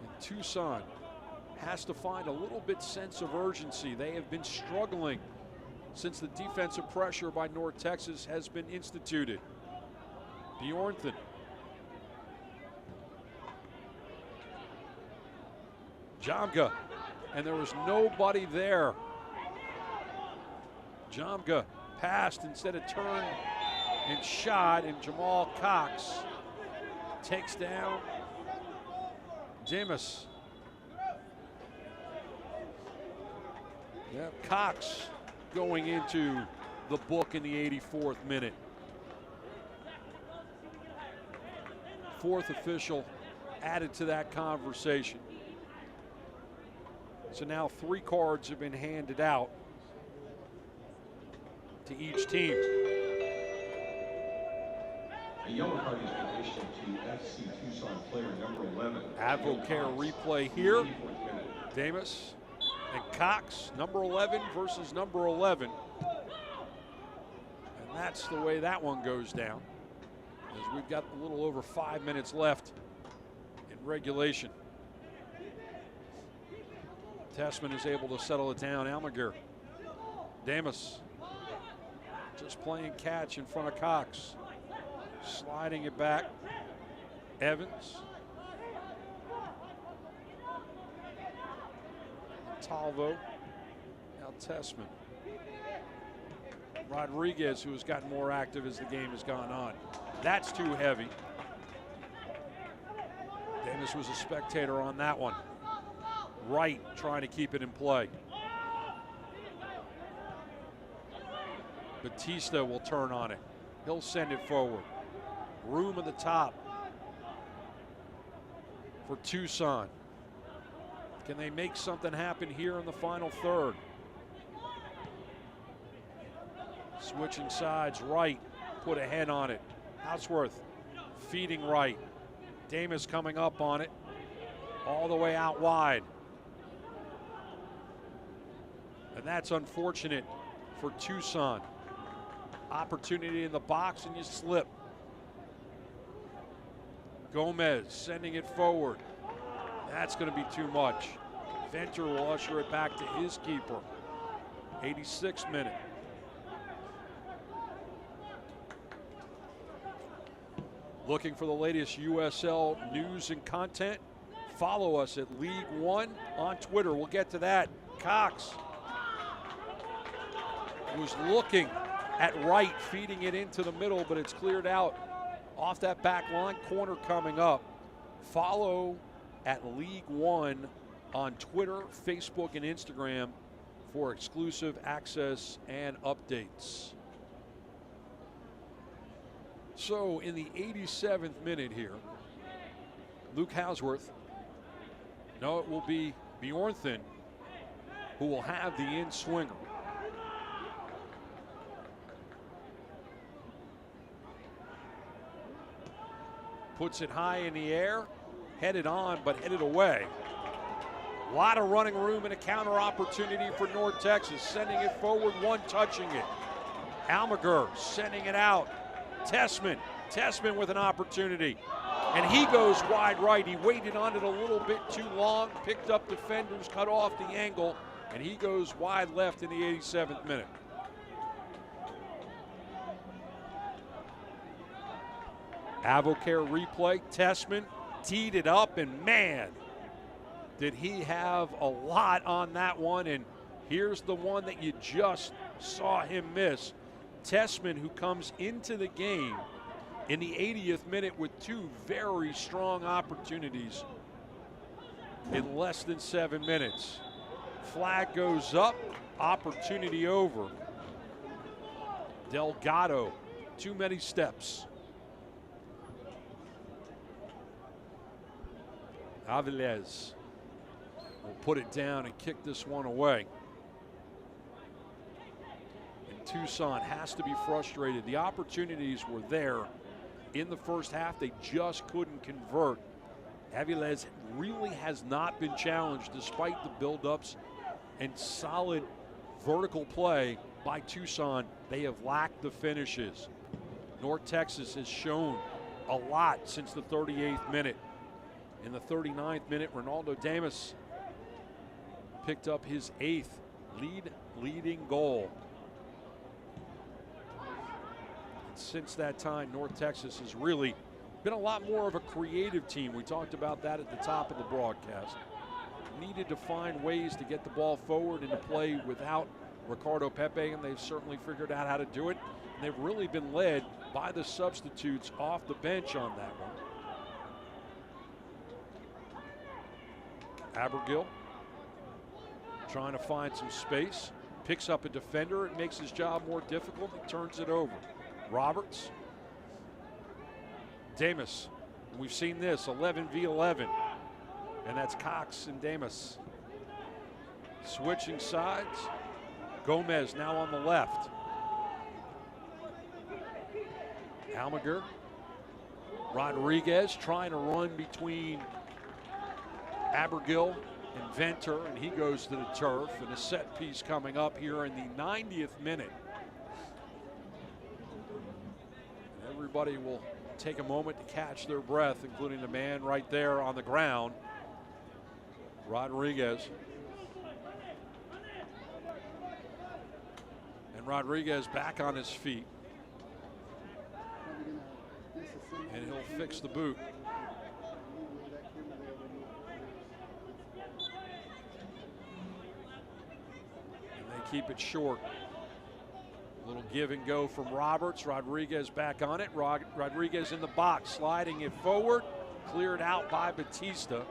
And Tucson has to find a little bit sense of urgency. They have been struggling since the defensive pressure by North Texas has been instituted. Bjornthen. Jamga, and there was nobody there. Jamga passed instead of turned and shot, and Jamal Cox takes down Demas. Yeah, Cox going into the book in the 84th minute. Fourth official added to that conversation. So now 3 cards have been handed out to each team.
A yellow card has been issued to FC Tucson player number 11.
Advocare replay here. Damas and Cox, number 11 versus number 11. And that's the way that one goes down, as we've got a little over 5 minutes left in regulation. Tessman is able to settle it down. Almaguer. Damas just playing catch in front of Cox. Sliding it back. Evans. Talvo. Now Tessman. Rodriguez, who has gotten more active as the game has gone on. That's too heavy. Davis was a spectator on that one. Wright trying to keep it in play. Batista will turn on it. He'll send it forward. Room at the top for Tucson. Can they make something happen here in the final third? Switching sides, Wright put a head on it. Houseworth feeding Wright. Damas coming up on it, all the way out wide. And that's unfortunate for Tucson. Opportunity in the box and you slip. Gomez sending it forward. That's going to be too much. Venter will usher it back to his keeper. 86th minute. Looking for the latest USL news and content? Follow us at League One on Twitter. We'll get to that. Cox was looking at right, feeding it into the middle, but it's cleared out off that back line. Corner coming up. Follow at League One on Twitter, Facebook, and Instagram for exclusive access and updates. So in the 87th minute here, Luke Hausworth, no, it will be Bjornthen who will have the in-swinger. Puts it high in the air, headed on, but headed away. A lot of running room and a counter opportunity for North Texas. Sending it forward, one touching it. Almaguer sending it out. Tessman with an opportunity. And he goes wide right. He waited on it a little bit too long, picked up defenders, cut off the angle, and he goes wide left in the 87th minute. Avocare replay. Tessman teed it up, and man, did he have a lot on that one. And here's the one that you just saw him miss. Tessman, who comes into the game in the 80th minute with two very strong opportunities in less than 7 minutes. Flag goes up, opportunity over. Delgado, too many steps. Avilés will put it down and kick this one away. And Tucson has to be frustrated. The opportunities were there in the first half. They just couldn't convert. Avilés really has not been challenged despite the buildups and solid vertical play by Tucson. They have lacked the finishes. North Texas has shown a lot since the 38th minute. In the 39th minute, Ronaldo Damas picked up his 8th leading goal. And since that time, North Texas has really been a lot more of a creative team. We talked about that at the top of the broadcast. Needed to find ways to get the ball forward and to play without Ricardo Pepe, and they've certainly figured out how to do it. And they've really been led by the substitutes off the bench on that one. Abergill trying to find some space, picks up a defender. It makes his job more difficult. He turns it over. Roberts. Damas. We've seen this, 11 v 11. And that's Cox and Damas. Switching sides. Gomez now on the left. Almaguer. Rodriguez trying to run between Abergill and Venter, and he goes to the turf. And a set piece coming up here in the 90th minute. And everybody will take a moment to catch their breath, including the man right there on the ground, Rodriguez. And Rodriguez back on his feet. And he'll fix the boot. Keep it short. A little give and go from Roberts. Rodriguez back on it. Rodriguez in the box, sliding it forward. Cleared out by Batista.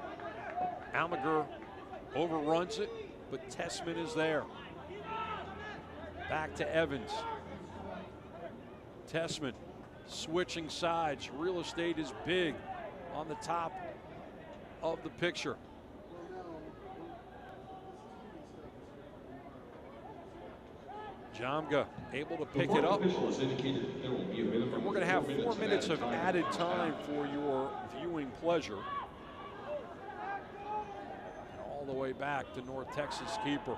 Almaguer overruns it, but Tessman is there. Back to Evans. Tessman switching sides. Real estate is big on the top of the picture. Jamga able to pick it up. And we're going to have 4 minutes of added time for your viewing pleasure. And all the way back to North Texas keeper.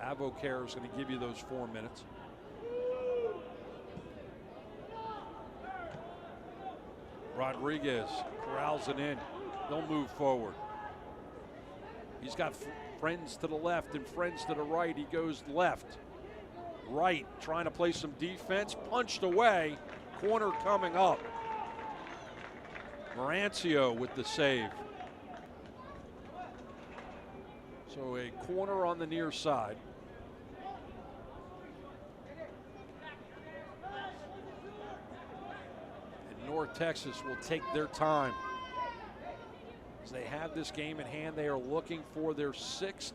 Avocare is going to give you those 4 minutes. Rodriguez corrals it in. They'll move forward. He's got friends to the left and friends to the right. He goes left. Right, trying to play some defense, punched away, corner coming up. Marancio with the save. So a corner on the near side. North Texas will take their time. As they have this game in hand, they are looking for their 6th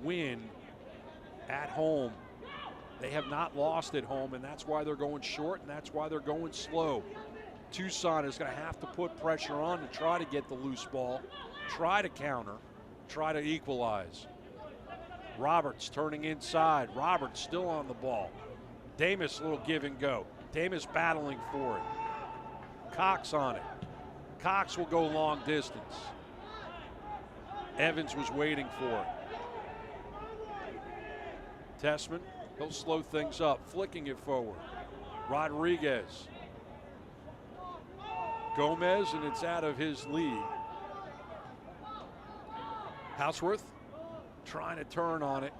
win at home. They have not lost at home, and that's why they're going short, and that's why they're going slow. Tucson is going to have to put pressure on to try to get the loose ball, try to counter, try to equalize. Roberts turning inside. Roberts still on the ball. Damus, little give and go. Damus battling for it. Cox on it. Cox will go long distance. Evans was waiting for it. Tessman, he'll slow things up, flicking it forward. Rodriguez. Gomez, and it's out of his lead. Houseworth trying to turn on it.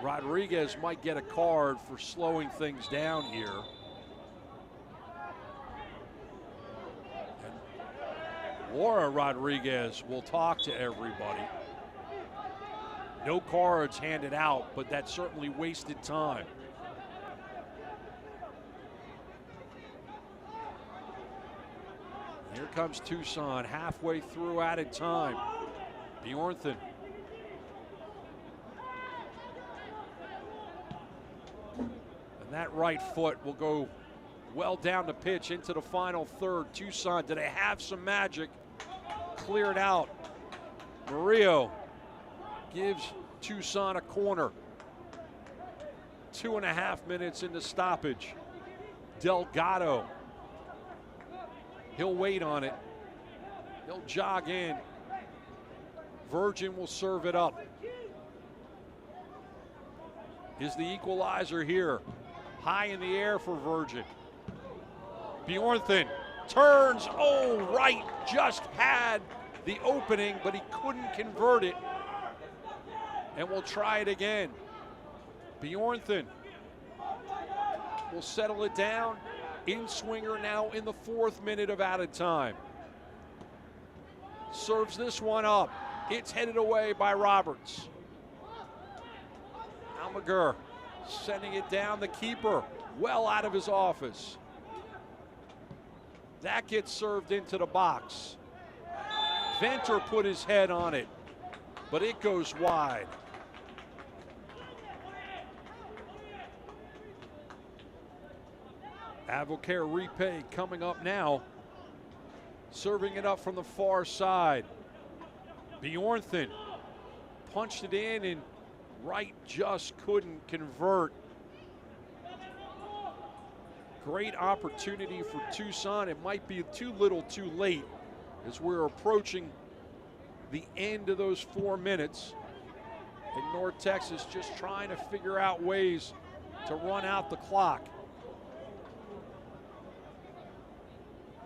Rodriguez might get a card for slowing things down here. And Laura Rodriguez will talk to everybody. No cards handed out, but that certainly wasted time. Here comes Tucson, halfway through added time. Bjornthen. And that right foot will go well down the pitch into the final third. Tucson, do they have some magic? Cleared out. Murillo gives Tucson a corner. 2.5 minutes into stoppage. Delgado. He'll wait on it. He'll jog in. Virgin will serve it up. Is the equalizer here. High in the air for Virgin. Bjornthen turns, oh, right, just had the opening, but he couldn't convert it. And we'll try it again. Bjornthen will settle it down. In-swinger now in the 4th minute of added time. Serves this one up. It's headed away by Roberts. Almaguer sending it down. The keeper well out of his office. That gets served into the box. Venter put his head on it, but it goes wide. Avocare Repay coming up now. Serving it up from the far side. Bjornthen punched it in and Wright just couldn't convert. Great opportunity for Tucson. It might be too little too late as we're approaching the end of those 4 minutes. And North Texas just trying to figure out ways to run out the clock.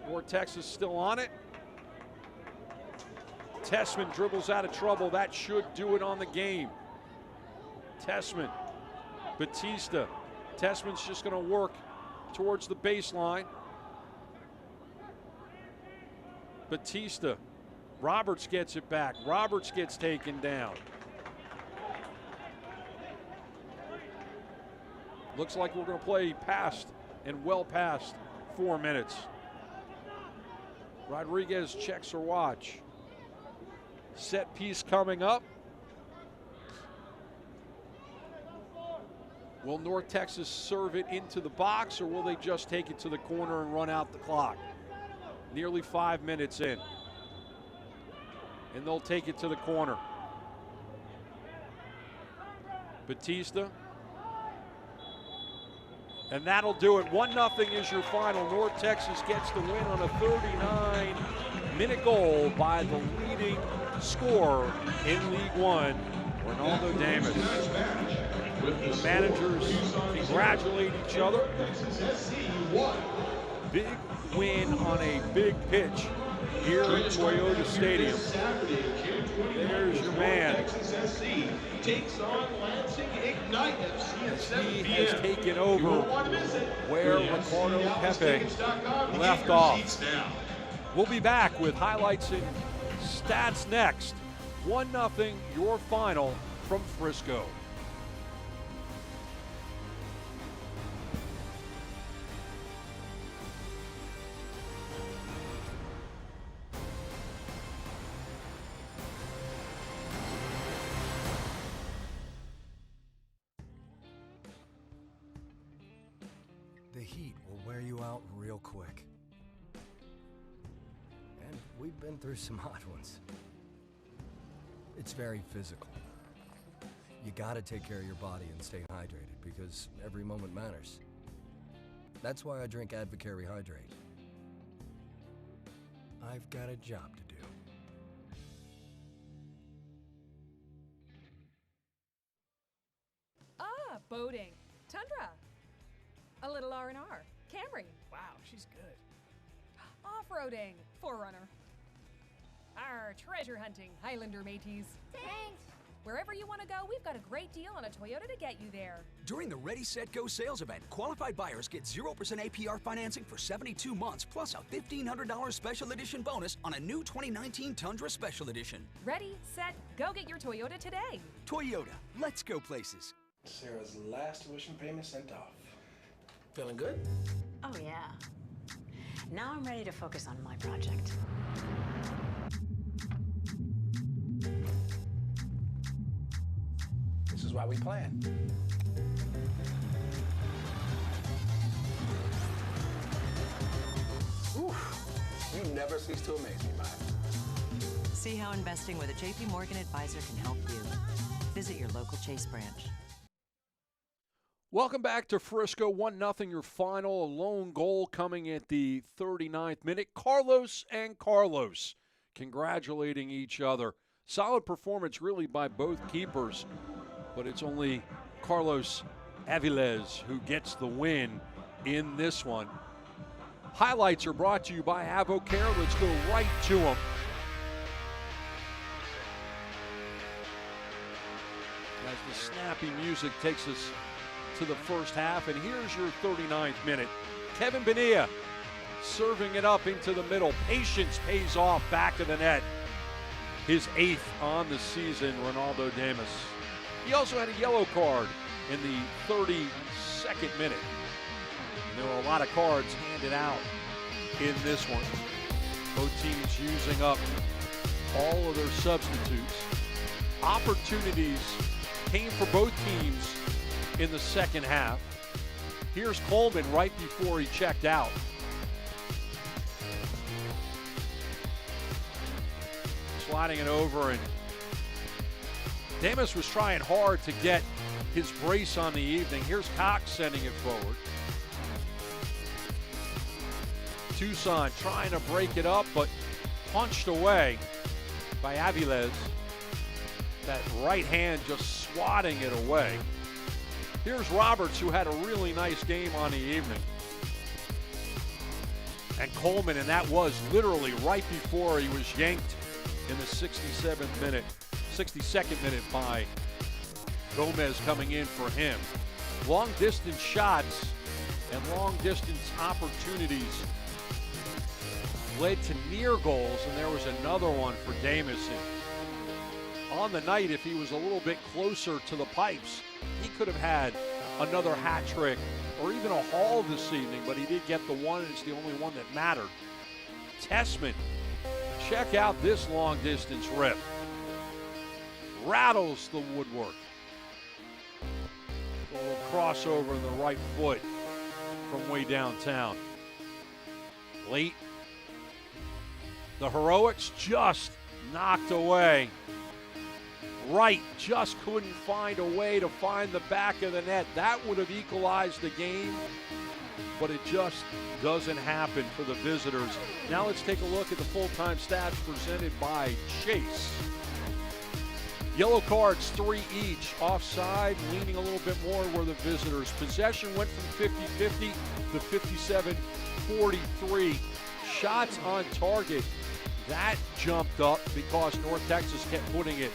North Texas still on it. Tessman dribbles out of trouble. That should do it on the game. Tessman, Batista. Tessman's just going to work towards the baseline. Batista. Roberts gets it back. Roberts gets taken down. Looks like we're going to play past and well past 4 minutes. Rodriguez checks her watch. Set piece coming up. Will North Texas serve it into the box, or will they just take it to the corner and run out the clock? Nearly 5 minutes in. And they'll take it to the corner. Batista. And that'll do it. 1-0 is your final. North Texas gets the win on a 39-minute goal by the leading scorer in League One, Ronaldo Damus. The managers congratulate each other. Big win on a big pitch here at Toyota Stadium. There's your man.
Takes on Lansing Ignite FC at 7
He
p.m.
has taken over where Ricardo Pepe left off. We'll be back with highlights and stats next. 1-0, your final from Frisco.
heat will wear you out real quick. And we've been through some hot ones. It's very physical. You gotta take care of your body and stay hydrated because every moment matters. That's why I drink Advocare Hydrate. I've got a job to do.
Boating. Tundra. A little R&R. Camry.
Wow, she's good.
Off-roading. Forerunner. Treasure hunting. Highlander mateys.
Thanks.
Wherever you want to go, we've got a great deal on a Toyota to get you there.
During the Ready, Set, Go sales event, qualified buyers get 0% APR financing for 72 months, plus a $1,500 special edition bonus on a new 2019 Tundra Special Edition.
Ready, set, go get your Toyota today.
Toyota, let's go places.
Sarah's last tuition payment sent off. Feeling good?
Oh, yeah. Now I'm ready to focus on my project.
This is why we plan. Oof. You never cease to amaze me, Mike.
See how investing with a JP Morgan advisor can help you. Visit your local Chase branch.
Welcome back to Frisco. 1-0 your final. A lone goal coming at the 39th minute. Carlos and Carlos congratulating each other. Solid performance really by both keepers, but it's only Carlos Aviles who gets the win in this one. Highlights are brought to you by Advocare. Let's go right to them. As the snappy music takes us to the first half, and here's your 39th minute. Kevin Bonilla serving it up into the middle. Patience pays off back of the net. His 8th on the season, Ronaldo Damas. He also had a yellow card in the 32nd minute. And there were a lot of cards handed out in this one. Both teams using up all of their substitutes. Opportunities came for both teams in the second half. Here's Coleman right before he checked out. Sliding it over, and Damas was trying hard to get his brace on the evening. Here's Cox sending it forward. Tucson trying to break it up, but punched away by Aviles. That right hand just swatting it away. Here's Roberts, who had a really nice game on the evening. And Coleman, and that was literally right before he was yanked in the 62nd minute by Gomez coming in for him. Long distance shots and long distance opportunities led to near goals, and there was another one for Damas. On the night, if he was a little bit closer to the pipes, he could have had another hat trick or even a haul this evening, but he did get the one, and it's the only one that mattered. Tessman, check out this long distance rip. Rattles the woodwork. A little crossover in the right foot from way downtown. Late. The heroics just knocked away. Wright just couldn't find a way to find the back of the net. That would have equalized the game, but it just doesn't happen for the visitors. Now let's take a look at the full-time stats presented by Chase. Yellow cards, 3 each. Offside, leaning a little bit more were the visitors. Possession went from 50-50 to 57-43. Shots on target, that jumped up because North Texas kept putting it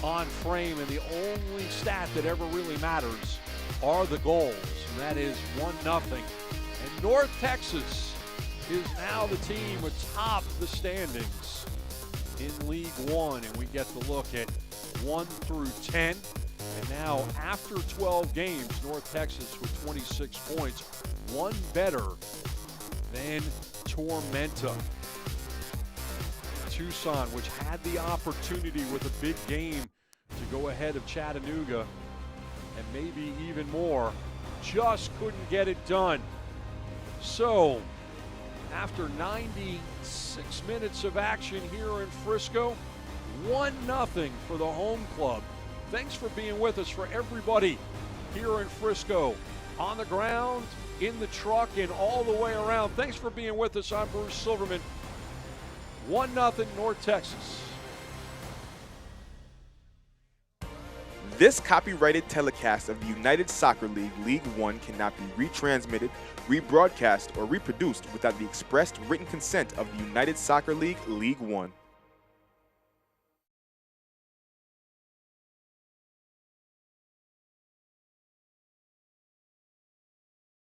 on frame, and the only stat that ever really matters are the goals, and that is 1-0. And North Texas is now the team atop the standings in League One, and we get to look at 1 through 10. And now, after 12 games, North Texas with 26 points, one better than Tormenta. Tucson, which had the opportunity with a big game to go ahead of Chattanooga, and maybe even more, just couldn't get it done. So, after 96 minutes of action here in Frisco, 1-0 for the home club. Thanks for being with us. For everybody here in Frisco, on the ground, in the truck, and all the way around, thanks for being with us. I'm Bruce Silverman. 1-0 North Texas.
This copyrighted telecast of the United Soccer League League One cannot be retransmitted, rebroadcast, or reproduced without the expressed written consent of the United Soccer League League One.